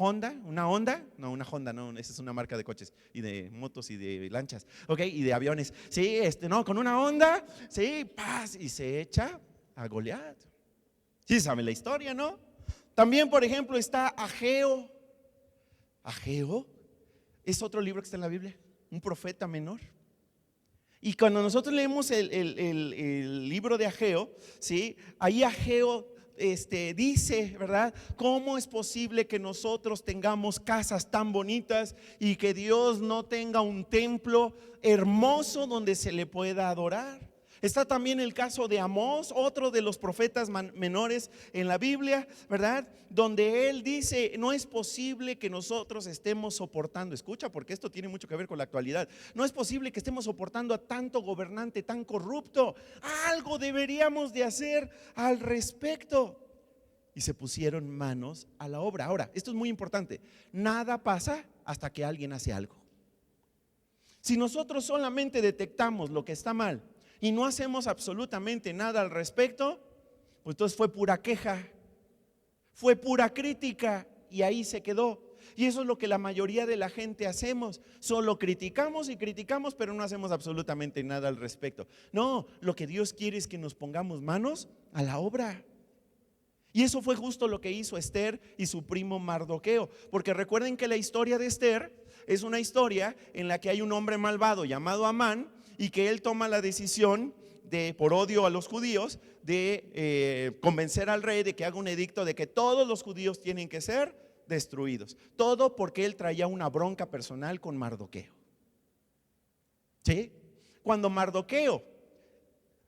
Honda, una Honda, no, esa es una marca de coches y de motos y de lanchas, ok, y de aviones, sí, no, con una Honda, sí, paz, y se echa a Goliat. Sí, saben la historia, ¿no? También, por ejemplo, está Ageo. Ageo es otro libro que está en la Biblia, un profeta menor. Y cuando nosotros leemos el libro de Ageo, ¿sí? Ahí Ageo dice, ¿verdad? ¿Cómo es posible que nosotros tengamos casas tan bonitas y que Dios no tenga un templo hermoso donde se le pueda adorar? Está también el caso de Amós, otro de los profetas menores en la Biblia, ¿verdad? Donde él dice: no es posible que nosotros estemos soportando, escucha, porque esto tiene mucho que ver con la actualidad, no es posible que estemos soportando a tanto gobernante tan corrupto, algo deberíamos de hacer al respecto. Y se pusieron manos a la obra. Ahora, esto es muy importante, nada pasa hasta que alguien hace algo. Si nosotros solamente detectamos lo que está mal y no hacemos absolutamente nada al respecto, pues entonces fue pura queja, fue pura crítica y ahí se quedó. Y eso es lo que la mayoría de la gente hacemos, solo criticamos y criticamos, pero no hacemos absolutamente nada al respecto. No, lo que Dios quiere es que nos pongamos manos a la obra. Y eso fue justo lo que hizo Esther y su primo Mardoqueo, porque recuerden que la historia de Esther es una historia en la que hay un hombre malvado llamado Amán, y que él toma la decisión de, por odio a los judíos, de convencer al rey de que haga un edicto de que todos los judíos tienen que ser destruidos. Todo porque él traía una bronca personal con Mardoqueo. ¿Sí? Cuando Mardoqueo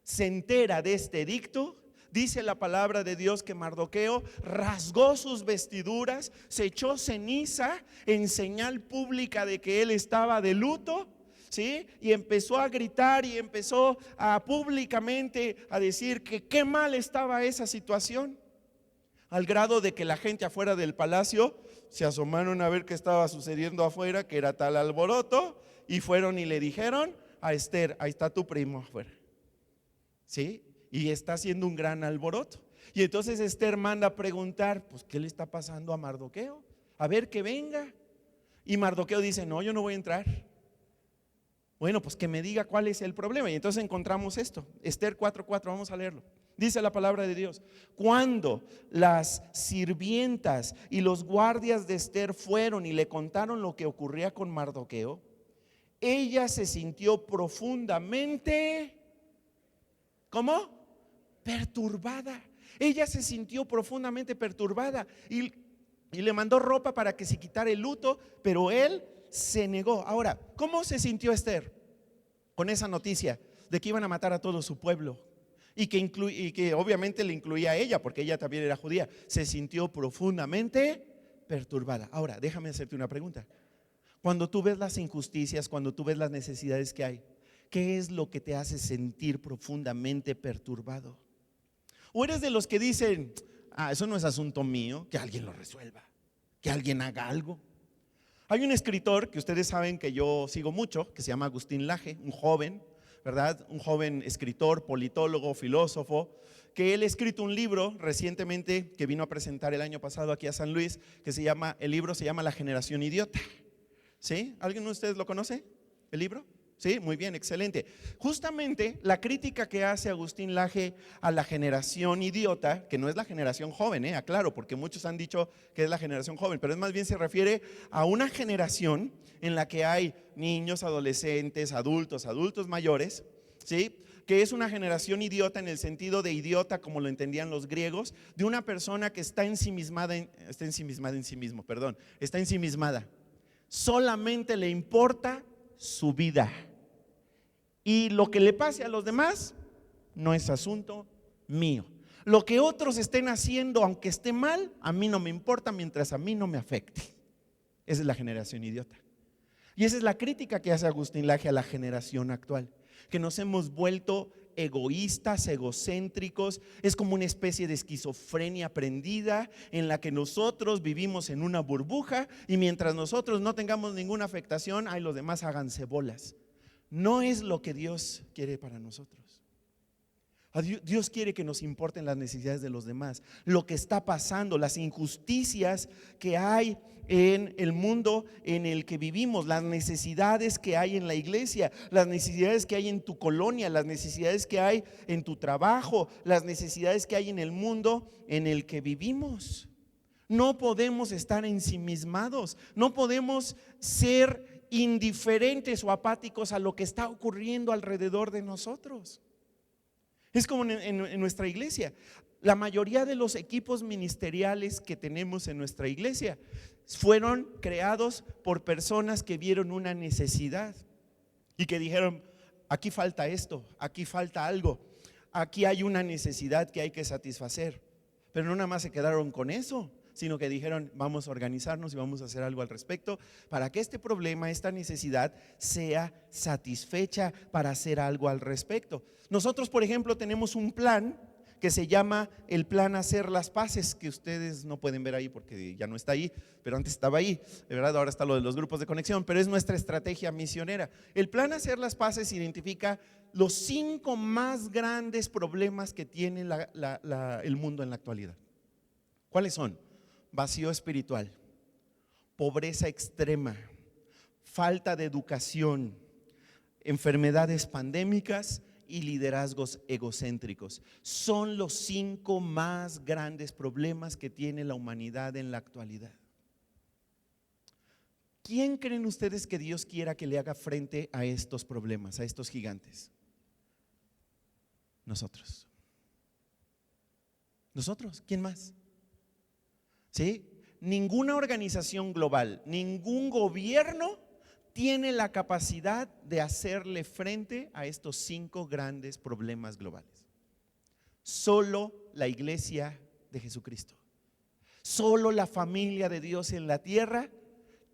se entera de este edicto, dice la palabra de Dios que Mardoqueo rasgó sus vestiduras, se echó ceniza en señal pública de que él estaba de luto, ¿sí? Y empezó a gritar y empezó a públicamente a decir que qué mal estaba esa situación, al grado de que la gente afuera del palacio se asomaron a ver qué estaba sucediendo afuera, que era tal alboroto, y fueron y le dijeron a Esther: ahí está tu primo afuera, ¿sí? Y está haciendo un gran alboroto. Y entonces Esther manda a preguntar: pues ¿qué le está pasando a Mardoqueo? A ver que venga. Y Mardoqueo dice: no, yo no voy a entrar. Bueno, pues que me diga cuál es el problema. Y entonces encontramos esto, Esther 4:4, vamos a leerlo. Dice la palabra de Dios: cuando las sirvientas y los guardias de Esther fueron y le contaron lo que ocurría con Mardoqueo, ella se sintió profundamente, ¿cómo? Perturbada. Ella se sintió profundamente perturbada y le mandó ropa para que se quitara el luto, pero él se negó. Ahora, ¿cómo se sintió Esther con esa noticia de que iban a matar a todo su pueblo? Y que obviamente le incluía a ella, porque ella también era judía. Se sintió profundamente perturbada. Ahora, déjame hacerte una pregunta. Cuando tú ves las injusticias, cuando tú ves las necesidades que hay, ¿qué es lo que te hace sentir profundamente perturbado? ¿O eres de los que dicen: eso no es asunto mío, que alguien lo resuelva, que alguien haga algo? Hay un escritor que ustedes saben que yo sigo mucho, que se llama Agustín Laje, un joven, ¿verdad? Un joven escritor, politólogo, filósofo, que él ha escrito un libro recientemente que vino a presentar el año pasado aquí a San Luis, que el libro se llama La generación idiota. ¿Sí? ¿Alguien de ustedes lo conoce? ¿El libro? Sí, muy bien, excelente. Justamente la crítica que hace Agustín Laje a la generación idiota, que no es la generación joven, aclaro, porque muchos han dicho que es la generación joven, pero es más bien se refiere a una generación en la que hay niños, adolescentes, adultos mayores, ¿sí? Que es una generación idiota en el sentido de idiota como lo entendían los griegos, de una persona que está ensimismada en sí mismo, está ensimismada. Solamente le importa su vida. Y lo que le pase a los demás no es asunto mío. Lo que otros estén haciendo, aunque esté mal, a mí no me importa mientras a mí no me afecte. Esa es la generación idiota. Y esa es la crítica que hace Agustín Laje a la generación actual, que nos hemos vuelto egoístas, egocéntricos. Es como una especie de esquizofrenia aprendida en la que nosotros vivimos en una burbuja y mientras nosotros no tengamos ninguna afectación, ay, los demás háganse bolas. No es lo que Dios quiere para nosotros. Dios quiere que nos importen las necesidades de los demás, lo que está pasando, las injusticias que hay en el mundo en el que vivimos, las necesidades que hay en la iglesia, las necesidades que hay en tu colonia, las necesidades que hay en tu trabajo, las necesidades que hay en el mundo en el que vivimos. No podemos estar ensimismados, no podemos ser indiferentes o apáticos a lo que está ocurriendo alrededor de nosotros. Es como en nuestra iglesia. La mayoría de los equipos ministeriales que tenemos en nuestra iglesia fueron creados por personas que vieron una necesidad y que dijeron: aquí falta esto, aquí falta algo, aquí hay una necesidad que hay que satisfacer. Pero no nada más se quedaron con eso, sino que dijeron: vamos a organizarnos y vamos a hacer algo al respecto para que este problema, esta necesidad sea satisfecha, para hacer algo al respecto. Nosotros, por ejemplo, tenemos un plan que se llama el plan Hacer las Paces, que ustedes no pueden ver ahí porque ya no está ahí, pero antes estaba ahí, de verdad, ahora está lo de los grupos de conexión, pero es nuestra estrategia misionera. El plan Hacer las Paces identifica los 5 más grandes problemas que tiene el mundo en la actualidad. ¿Cuáles son? Vacío espiritual, pobreza extrema, falta de educación, enfermedades pandémicas y liderazgos egocéntricos. Son los 5 más grandes problemas que tiene la humanidad en la actualidad. ¿Quién creen ustedes que Dios quiera que le haga frente a estos problemas, a estos gigantes? Nosotros. ¿Nosotros? ¿Quién más? ¿Sí? Ninguna organización global, ningún gobierno tiene la capacidad de hacerle frente a estos 5 grandes problemas globales. Solo la iglesia de Jesucristo, solo la familia de Dios en la tierra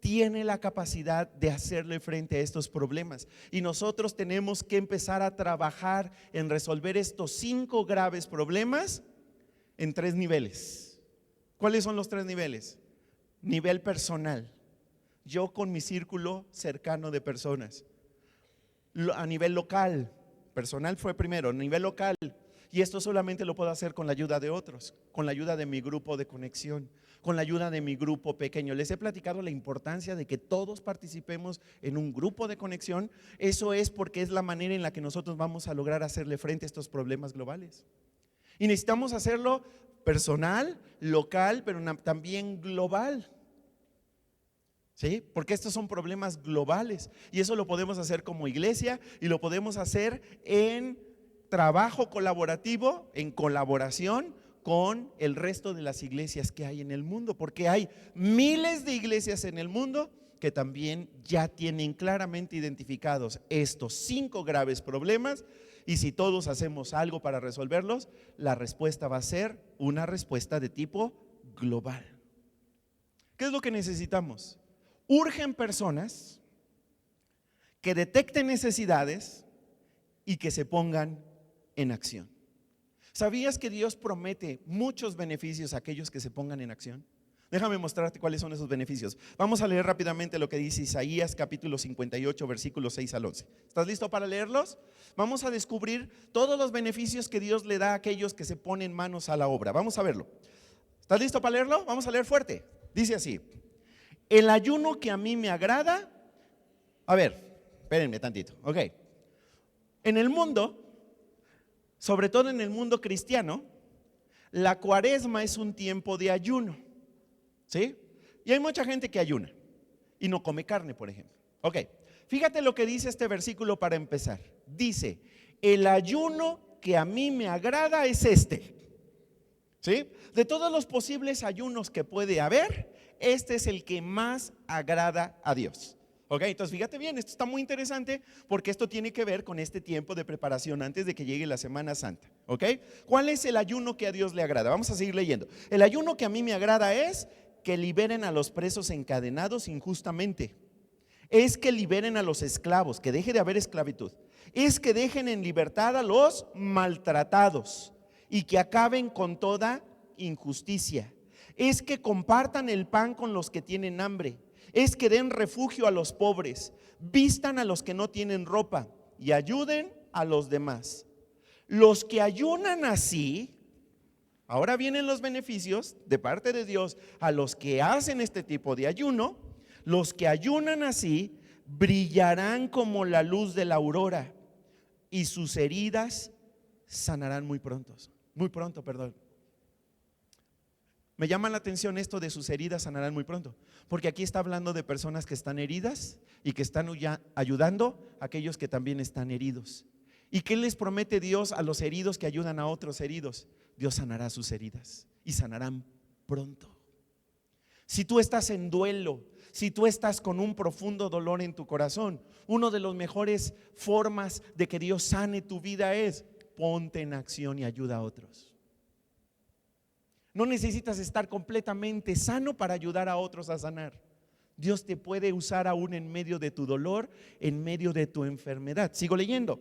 tiene la capacidad de hacerle frente a estos problemas. Y nosotros tenemos que empezar a trabajar en resolver estos 5 graves problemas en 3 niveles. ¿Cuáles son los 3 niveles? Nivel personal, yo con mi círculo cercano de personas. A nivel local, personal fue primero, a nivel local, y esto solamente lo puedo hacer con la ayuda de otros, con la ayuda de mi grupo de conexión, con la ayuda de mi grupo pequeño. Les he platicado la importancia de que todos participemos en un grupo de conexión. Eso es porque es la manera en la que nosotros vamos a lograr hacerle frente a estos problemas globales. Y necesitamos hacerlo personal, local, pero también global. ¿Sí? Porque estos son problemas globales y eso lo podemos hacer como iglesia y lo podemos hacer en trabajo colaborativo, en colaboración con el resto de las iglesias que hay en el mundo, porque hay miles de iglesias en el mundo que también ya tienen claramente identificados estos 5 graves problemas, y si todos hacemos algo para resolverlos, la respuesta va a ser una respuesta de tipo global. ¿Qué es lo que necesitamos? Urgen personas que detecten necesidades y que se pongan en acción. ¿Sabías que Dios promete muchos beneficios a aquellos que se pongan en acción? Déjame mostrarte cuáles son esos beneficios. Vamos a leer rápidamente lo que dice Isaías capítulo 58 versículos 6 al 11. ¿Estás listo para leerlos? Vamos a descubrir todos los beneficios que Dios le da a aquellos que se ponen manos a la obra. Vamos a verlo. ¿Estás listo para leerlo? Vamos a leer fuerte. Dice así: el ayuno que a mí me agrada. A ver, espérenme tantito, ok. En el mundo, sobre todo en el mundo cristiano, la cuaresma es un tiempo de ayuno, ¿sí? Y hay mucha gente que ayuna y no come carne, por ejemplo. Ok, fíjate lo que dice este versículo para empezar. Dice: el ayuno que a mí me agrada es este, ¿sí? De todos los posibles ayunos que puede haber, este es el que más agrada a Dios. Ok, entonces fíjate bien, esto está muy interesante porque esto tiene que ver con este tiempo de preparación antes de que llegue la Semana Santa. Ok, ¿cuál es el ayuno que a Dios le agrada? Vamos a seguir leyendo. El ayuno que a mí me agrada es que liberen a los presos encadenados injustamente. es que liberen a los esclavos, que deje de haber esclavitud, es que dejen en libertad a los maltratados y que acaben con toda injusticia, es que compartan el pan con los que tienen hambre, es que den refugio a los pobres, vistan a los que no tienen ropa y ayuden a los demás. Los que ayunan así, ahora vienen los beneficios de parte de Dios a los que hacen este tipo de ayuno. Los que ayunan así brillarán como la luz de la aurora y sus heridas sanarán muy pronto, perdón. Me llama la atención esto de sus heridas sanarán muy pronto, porque aquí está hablando de personas que están heridas y que están ayudando a aquellos que también están heridos. ¿Y qué les promete Dios a los heridos que ayudan a otros heridos? Dios sanará sus heridas y sanarán pronto. Si tú estás en duelo, si tú estás con un profundo dolor en tu corazón, una de las mejores formas de que Dios sane tu vida es ponte en acción y ayuda a otros. No necesitas estar completamente sano para ayudar a otros a sanar. Dios te puede usar aún en medio de tu dolor, en medio de tu enfermedad. Sigo leyendo.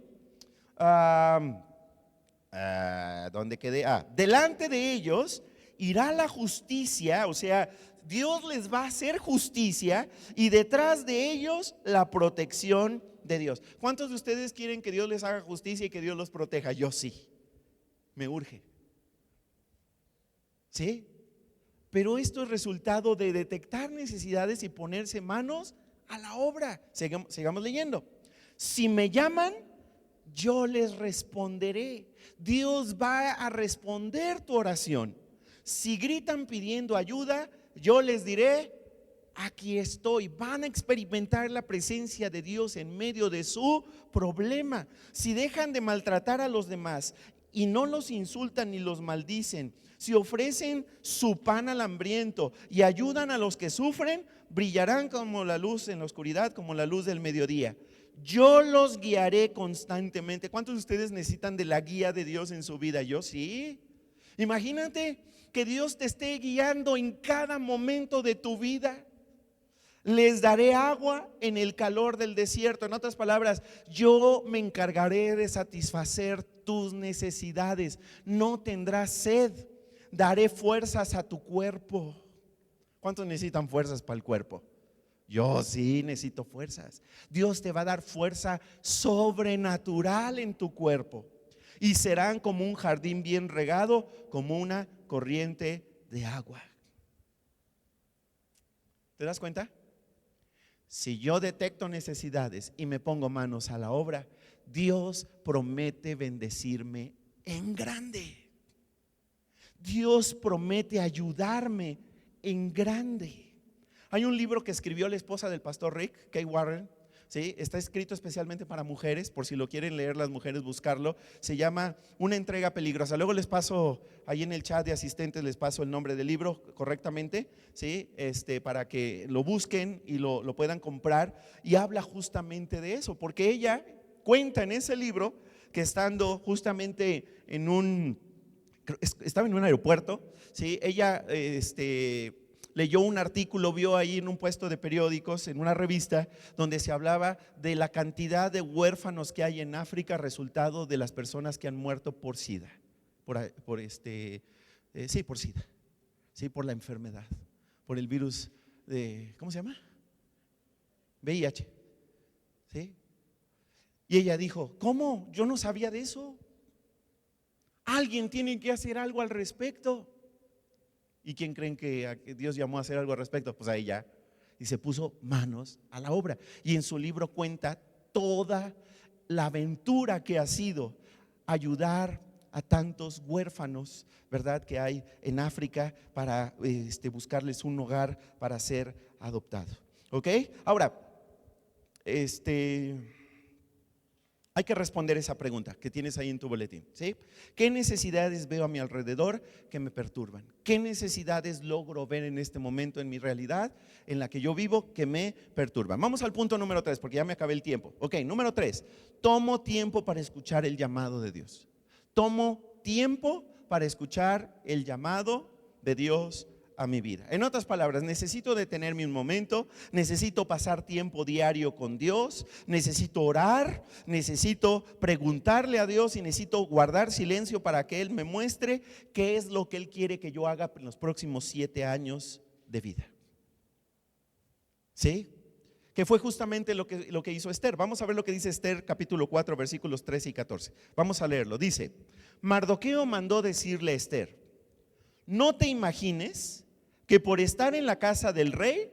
¿Dónde quedé? Delante de ellos irá la justicia, o sea, Dios les va a hacer justicia, y detrás de ellos la protección de Dios. ¿Cuántos de ustedes quieren que Dios les haga justicia y que Dios los proteja? Yo sí, me urge. ¿Sí? Pero esto es resultado de detectar necesidades y ponerse manos a la obra. Sigamos leyendo. Si me llaman, yo les responderé. Dios va a responder tu oración. Si gritan pidiendo ayuda, yo les diré, aquí estoy. Van a experimentar la presencia de Dios en medio de su problema. Si dejan de maltratar a los demás y no los insultan ni los maldicen, si ofrecen su pan al hambriento y ayudan a los que sufren, brillarán como la luz en la oscuridad, como la luz del mediodía. Yo los guiaré constantemente. ¿Cuántos de ustedes necesitan de la guía de Dios en su vida? Yo sí. Imagínate que Dios te esté guiando en cada momento de tu vida. Les daré agua en el calor del desierto. En otras palabras, yo me encargaré de satisfacer tus necesidades. No tendrás sed. Daré fuerzas a tu cuerpo. ¿Cuántos necesitan fuerzas para el cuerpo? Yo sí necesito fuerzas. Dios te va a dar fuerza sobrenatural en tu cuerpo. Y serán como un jardín bien regado, como una corriente de agua. ¿Te das cuenta? Si yo detecto necesidades y me pongo manos a la obra, Dios promete bendecirme en grande. Dios promete ayudarme en grande. Hay un libro que escribió la esposa del pastor Rick, Kay Warren, ¿sí? Está escrito especialmente para mujeres, por si lo quieren leer las mujeres, buscarlo. Se llama Una entrega peligrosa. Luego les paso ahí en el chat de asistentes, les paso el nombre del libro correctamente, ¿sí? Para que lo busquen y lo puedan comprar. Y habla justamente de eso, porque ella cuenta en ese libro que estando justamente estaba en un aeropuerto, ¿sí? Ella leyó un artículo, vio ahí en un puesto de periódicos, en una revista, donde se hablaba de la cantidad de huérfanos que hay en África, resultado de las personas que han muerto por SIDA, por SIDA, sí, por la enfermedad, por el virus de, ¿cómo se llama? VIH, ¿sí? Y ella dijo, ¿cómo? Yo no sabía de eso. Alguien tiene que hacer algo al respecto. ¿Y quién creen que Dios llamó a hacer algo al respecto? Pues a ella. Y se puso manos a la obra. Y en su libro cuenta toda la aventura que ha sido ayudar a tantos huérfanos, ¿verdad?, que hay en África para buscarles un hogar para ser adoptado. ¿Ok? Ahora, hay que responder esa pregunta que tienes ahí en tu boletín, ¿sí? ¿Qué necesidades veo a mi alrededor que me perturban? ¿Qué necesidades logro ver en este momento en mi realidad en la que yo vivo que me perturban? Vamos al punto número 3, porque ya me acabé el tiempo. Ok, número 3, tomo tiempo para escuchar el llamado de Dios. Tomo tiempo para escuchar el llamado de Dios a mi vida. En otras palabras, necesito detenerme un momento, necesito pasar tiempo diario con Dios, necesito orar, necesito preguntarle a Dios y necesito guardar silencio para que Él me muestre qué es lo que Él quiere que yo haga en los próximos 7 años de vida. ¿Sí? Que fue justamente lo que hizo Esther. Vamos a ver lo que dice Esther capítulo 4 versículos 13 y 14. Vamos a leerlo. Dice: Mardoqueo mandó decirle a Esther: no te imagines que por estar en la casa del rey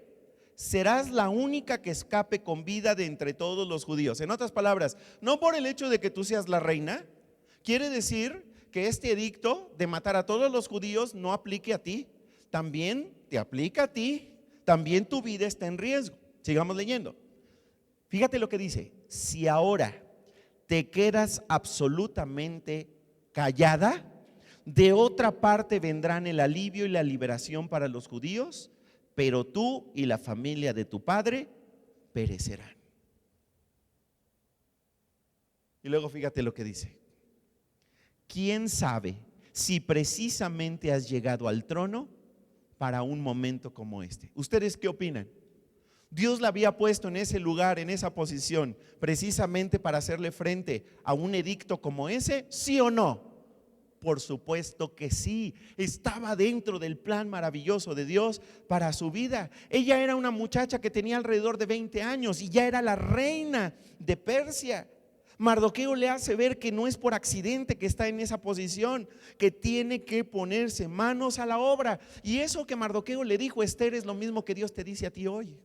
serás la única que escape con vida de entre todos los judíos. En otras palabras, no por el hecho de que tú seas la reina, quiere decir que este edicto de matar a todos los judíos no aplique a ti. También te aplica a ti, también tu vida está en riesgo. Sigamos leyendo. Fíjate lo que dice: si ahora te quedas absolutamente callada, de otra parte vendrán el alivio y la liberación para los judíos, pero tú y la familia de tu padre perecerán. Y luego fíjate lo que dice: ¿quién sabe si precisamente has llegado al trono para un momento como este? ¿Ustedes qué opinan? Dios la había puesto en ese lugar, en esa posición, precisamente para hacerle frente a un edicto como ese, ¿sí o no? Por supuesto que sí. Estaba dentro del plan maravilloso de Dios para su vida. Ella era una muchacha que tenía alrededor de 20 años y ya era la reina de Persia. Mardoqueo le hace ver que no es por accidente que está en esa posición, que tiene que ponerse manos a la obra. Y eso que Mardoqueo le dijo a Esther es lo mismo que Dios te dice a ti hoy.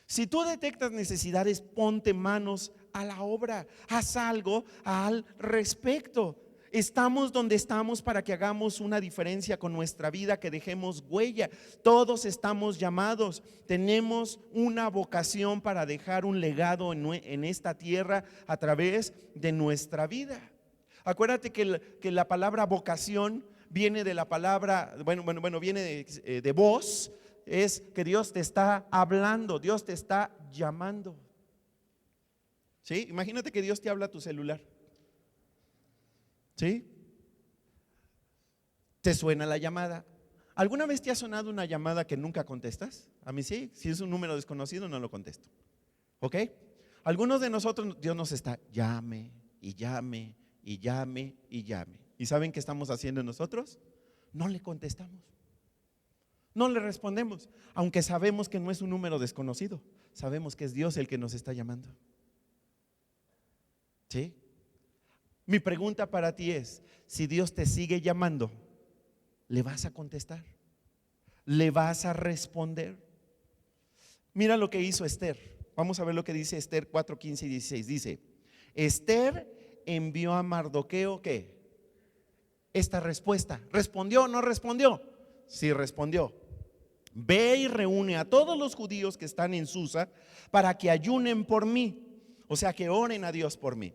Si tú detectas necesidades, ponte manos a la obra, haz algo al respecto. Estamos donde estamos para que hagamos una diferencia con nuestra vida, que dejemos huella. Todos estamos llamados, tenemos una vocación para dejar un legado en esta tierra a través de nuestra vida. Acuérdate que la palabra vocación viene de la palabra, viene de voz. Es que Dios te está hablando, Dios te está llamando. ¿Sí? Imagínate que Dios te habla a tu celular. ¿Sí? ¿Te suena la llamada? ¿Alguna vez te ha sonado una llamada que nunca contestas? A mí sí, si es un número desconocido no lo contesto. ¿Ok? Algunos de nosotros, Dios nos está llame y llame y llame y llame. ¿Y saben qué estamos haciendo nosotros? No le contestamos. No le respondemos, aunque sabemos que no es un número desconocido. Sabemos que es Dios el que nos está llamando. ¿Sí? Mi pregunta para ti es: si Dios te sigue llamando, ¿le vas a contestar? ¿Le vas a responder? Mira lo que hizo Esther. Vamos a ver lo que dice Esther 4, 15 y 16. Dice: Esther envió a Mardoqueo, ¿qué? Esta respuesta. ¿Respondió o no respondió? Sí, respondió: ve y reúne a todos los judíos que están en Susa para que ayunen por mí. O sea, que oren a Dios por mí.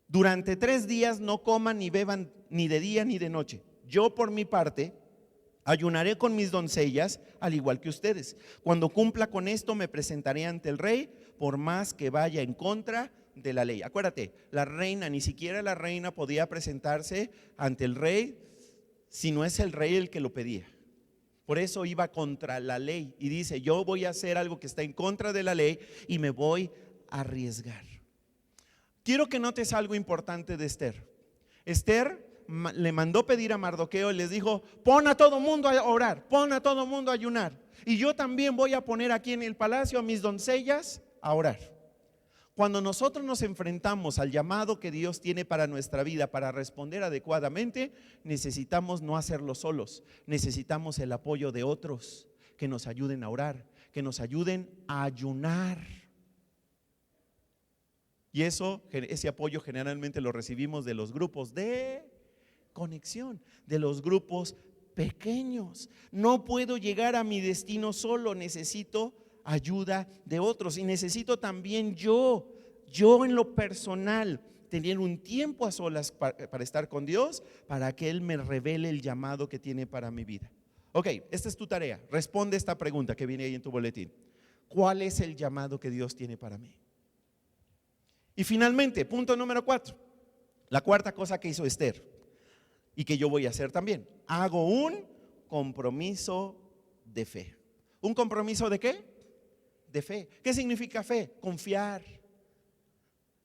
Durante 3 días no coman ni beban ni de día ni de noche. Yo por mi parte ayunaré con mis doncellas al igual que ustedes. Cuando cumpla con esto me presentaré ante el rey, por más que vaya en contra de la ley. Acuérdate, la reina, ni siquiera la reina podía presentarse ante el rey si no es el rey el que lo pedía. Por eso iba contra la ley y dice: yo voy a hacer algo que está en contra de la ley y me voy a arriesgar. Quiero que notes algo importante de Esther. Esther le mandó pedir a Mardoqueo y les dijo: pon a todo mundo a orar, pon a todo mundo a ayunar. Y yo también voy a poner aquí en el palacio a mis doncellas a orar. Cuando nosotros nos enfrentamos al llamado que Dios tiene para nuestra vida, para responder adecuadamente, necesitamos no hacerlo solos. Necesitamos el apoyo de otros que nos ayuden a orar, que nos ayuden a ayunar. Y ese apoyo generalmente lo recibimos de los grupos de conexión, de los grupos pequeños. No puedo llegar a mi destino solo, necesito ayuda de otros. Y necesito también yo en lo personal, tener un tiempo a solas para estar con Dios, para que Él me revele el llamado que tiene para mi vida. Ok, esta es tu tarea. Responde esta pregunta que viene ahí en tu boletín. ¿Cuál es el llamado que Dios tiene para mí? Y finalmente, punto número 4, la cuarta cosa que hizo Esther y que yo voy a hacer también: hago un compromiso de fe. ¿Un compromiso de qué? De fe. ¿Qué significa fe? Confiar.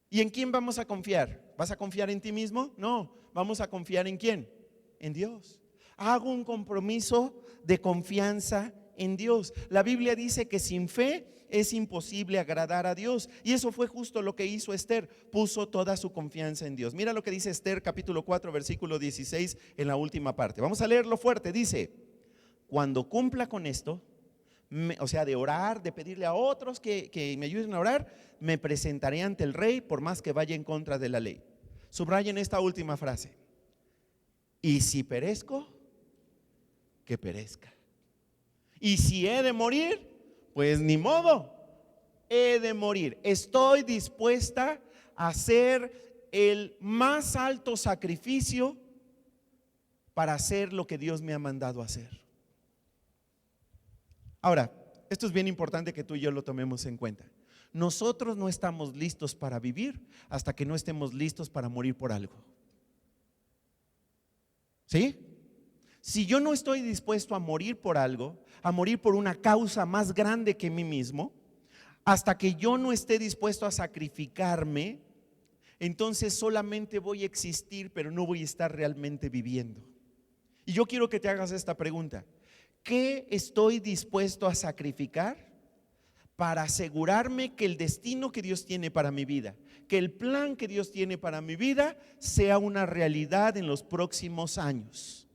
¿Y en quién vamos a confiar? ¿Vas a confiar en ti mismo? No, vamos a confiar ¿en quién? En Dios. Hago un compromiso de confianza en Dios. La Biblia dice que sin fe es imposible agradar a Dios. Y eso fue justo lo que hizo Esther. Puso toda su confianza en Dios. Mira lo que dice Esther capítulo 4 versículo 16 en la última parte. Vamos a leerlo fuerte. Dice: cuando cumpla con esto, o sea, de orar, de pedirle a otros que me ayuden a orar, me presentaré ante el rey por más que vaya en contra de la ley. Subrayen esta última frase: y si perezco, que perezca. Y si he de morir, pues ni modo, he de morir. Estoy dispuesta a hacer el más alto sacrificio para hacer lo que Dios me ha mandado hacer. Ahora, esto es bien importante que tú y yo lo tomemos en cuenta. Nosotros no estamos listos para vivir hasta que no estemos listos para morir por algo. ¿Sí? Si yo no estoy dispuesto a morir por algo, a morir por una causa más grande que mí mismo, hasta que yo no esté dispuesto a sacrificarme, entonces solamente voy a existir, pero no voy a estar realmente viviendo. Y yo quiero que te hagas esta pregunta: ¿qué estoy dispuesto a sacrificar para asegurarme que el destino que Dios tiene para mi vida, que el plan que Dios tiene para mi vida sea una realidad en los próximos años?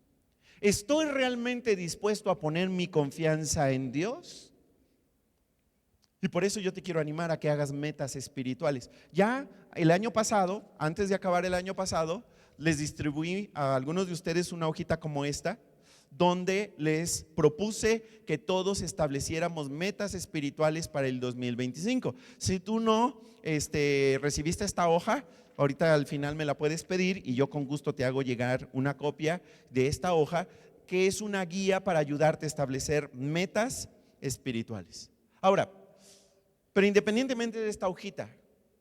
¿Estoy realmente dispuesto a poner mi confianza en Dios? Y por eso yo te quiero animar a que hagas metas espirituales. Ya el año pasado, antes de acabar el año pasado, les distribuí a algunos de ustedes una hojita como esta, donde les propuse que todos estableciéramos metas espirituales para el 2025. Si tú no recibiste esta hoja, ahorita al final me la puedes pedir y yo con gusto te hago llegar una copia de esta hoja, que es una guía para ayudarte a establecer metas espirituales. Ahora, pero independientemente de esta hojita,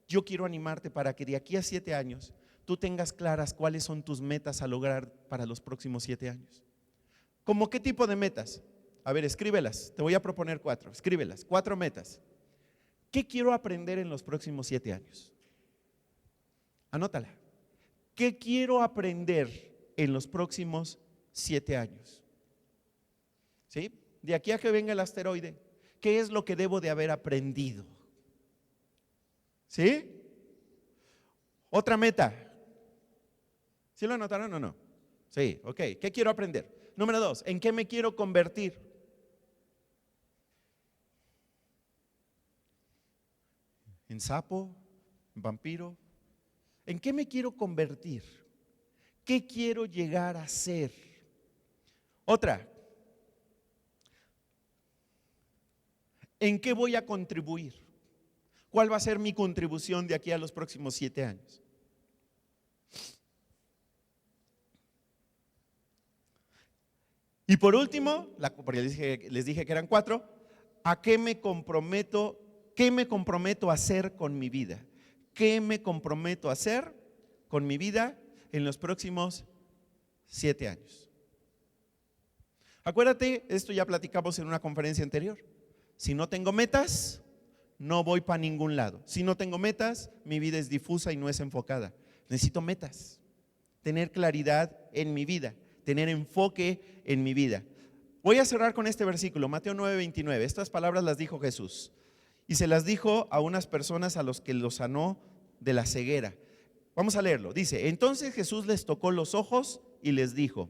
yo quiero animarte para que de aquí a 7 años tú tengas claras cuáles son tus metas a lograr para los próximos 7 años. ¿Cómo qué tipo de metas? A ver, escríbelas. Te voy a proponer 4. Escríbelas, 4 metas. ¿Qué quiero aprender en los próximos 7 años? Anótala. ¿Qué quiero aprender en los próximos 7 años? ¿Sí? De aquí a que venga el asteroide, ¿qué es lo que debo de haber aprendido? ¿Sí? Otra meta. ¿Sí lo anotaron o no? Sí, ok. ¿Qué quiero aprender? Número 2, ¿en qué me quiero convertir? ¿En sapo? ¿En vampiro? ¿En qué me quiero convertir? ¿Qué quiero llegar a ser? Otra, ¿en qué voy a contribuir? ¿Cuál va a ser mi contribución de aquí a los próximos 7 años? Y por último, porque les dije que eran 4, ¿a qué me comprometo? ¿Qué me comprometo a hacer con mi vida? ¿Qué me comprometo a hacer con mi vida en los próximos 7 años? Acuérdate, esto ya platicamos en una conferencia anterior. Si no tengo metas, no voy para ningún lado. Si no tengo metas, mi vida es difusa y no es enfocada. Necesito metas, tener claridad en mi vida, tener enfoque en mi vida. Voy a cerrar con este versículo, Mateo 9:29. Estas palabras las dijo Jesús y se las dijo a unas personas a los que los sanó de la ceguera. Vamos a leerlo. Dice: entonces Jesús les tocó los ojos y les dijo: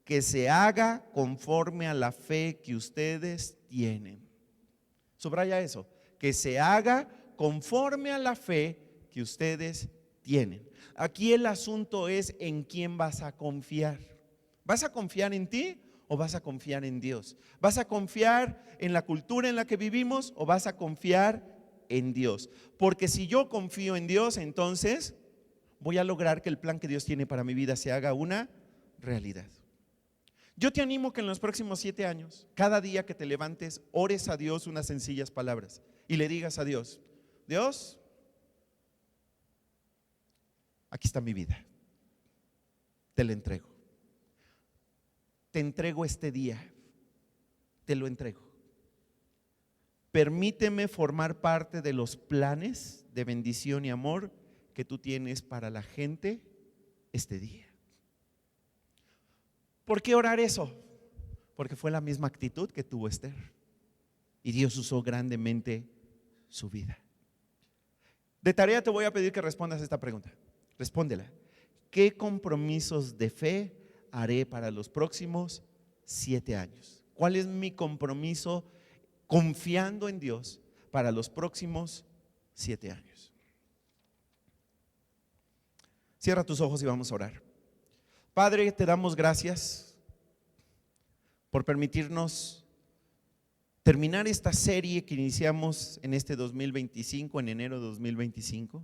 que se haga conforme a la fe que ustedes tienen. Subraya eso, que se haga conforme a la fe que ustedes tienen. Aquí el asunto es en quién vas a confiar. ¿Vas a confiar en ti o vas a confiar en Dios? ¿Vas a confiar en la cultura en la que vivimos o vas a confiar en Dios? Porque si yo confío en Dios, entonces voy a lograr que el plan que Dios tiene para mi vida se haga una realidad. Yo te animo que en los próximos 7 años, cada día que te levantes, ores a Dios unas sencillas palabras y le digas a Dios: Dios, aquí está mi vida, te la entrego. te entrego este día, te lo entrego. Permíteme formar parte de los planes de bendición y amor que tú tienes para la gente este día. ¿Por qué orar eso? Porque fue la misma actitud que tuvo Esther y Dios usó grandemente su vida. De tarea te voy a pedir que respondas esta pregunta. Respóndela. ¿Qué compromisos de fe haré para los próximos 7 años? ¿Cuál es mi compromiso confiando en Dios para los próximos 7 años? Cierra tus ojos y vamos a orar. Padre, te damos gracias por permitirnos terminar esta serie que iniciamos en este 2025, en enero de 2025,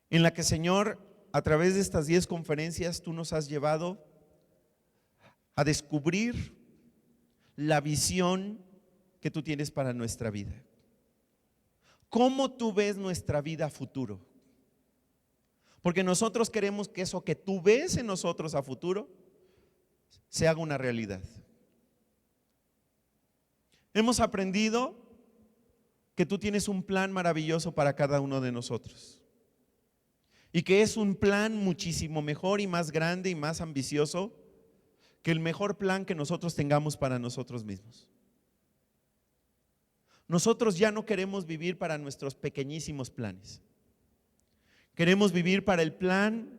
en la que, Señor, a través de estas 10 conferencias tú nos has llevado a descubrir la visión que tú tienes para nuestra vida. ¿Cómo tú ves nuestra vida a futuro? Porque nosotros queremos que eso que tú ves en nosotros a futuro se haga una realidad. Hemos aprendido que tú tienes un plan maravilloso para cada uno de nosotros y que es un plan muchísimo mejor y más grande y más ambicioso que el mejor plan que nosotros tengamos para nosotros mismos. Nosotros ya no queremos vivir para nuestros pequeñísimos planes. Queremos vivir para el plan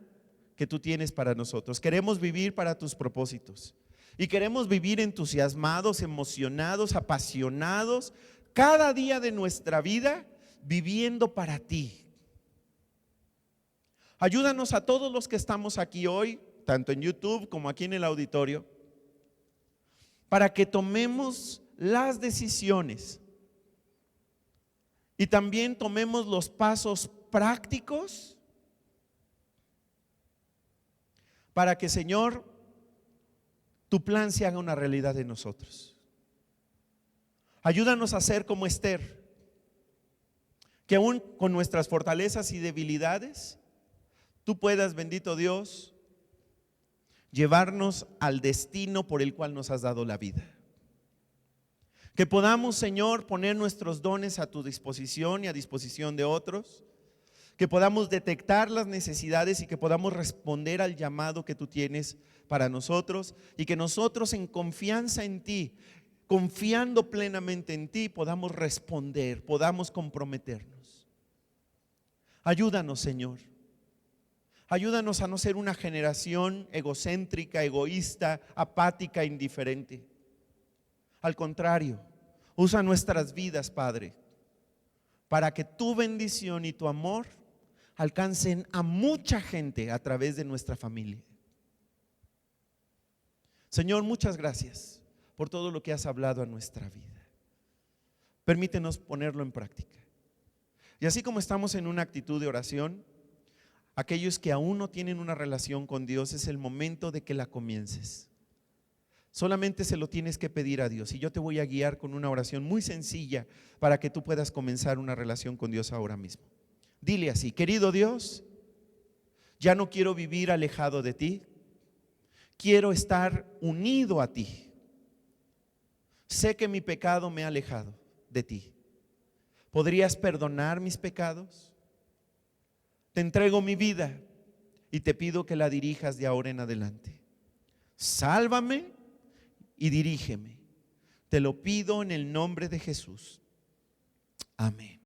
que tú tienes para nosotros. Queremos vivir para tus propósitos. Y queremos vivir entusiasmados, emocionados, apasionados, cada día de nuestra vida viviendo para ti. Ayúdanos a todos los que estamos aquí hoy, tanto en YouTube como aquí en el auditorio, para que tomemos las decisiones y también tomemos los pasos prácticos para que, Señor, tu plan se haga una realidad en nosotros. Ayúdanos a ser como Esther, que aún con nuestras fortalezas y debilidades, tú puedas, bendito Dios, llevarnos al destino por el cual nos has dado la vida. Que podamos, Señor, poner nuestros dones a tu disposición y a disposición de otros. Que podamos detectar las necesidades y que podamos responder al llamado que tú tienes para nosotros. Y que nosotros, en confianza en ti, confiando plenamente en ti, podamos responder, podamos comprometernos. Ayúdanos, Señor. Ayúdanos a no ser una generación egocéntrica, egoísta, apática, indiferente. Al contrario, usa nuestras vidas, Padre, para que tu bendición y tu amor alcancen a mucha gente a través de nuestra familia. Señor, muchas gracias por todo lo que has hablado a nuestra vida. Permítenos ponerlo en práctica. Y así como estamos en una actitud de oración, aquellos que aún no tienen una relación con Dios, es el momento de que la comiences. Solamente se lo tienes que pedir a Dios y yo te voy a guiar con una oración muy sencilla para que tú puedas comenzar una relación con Dios ahora mismo. Dile así: querido Dios, ya no quiero vivir alejado de ti, quiero estar unido a ti. Sé que mi pecado me ha alejado de ti. ¿Podrías perdonar mis pecados? Te entrego mi vida y te pido que la dirijas de ahora en adelante. Sálvame y dirígeme. Te lo pido en el nombre de Jesús. Amén.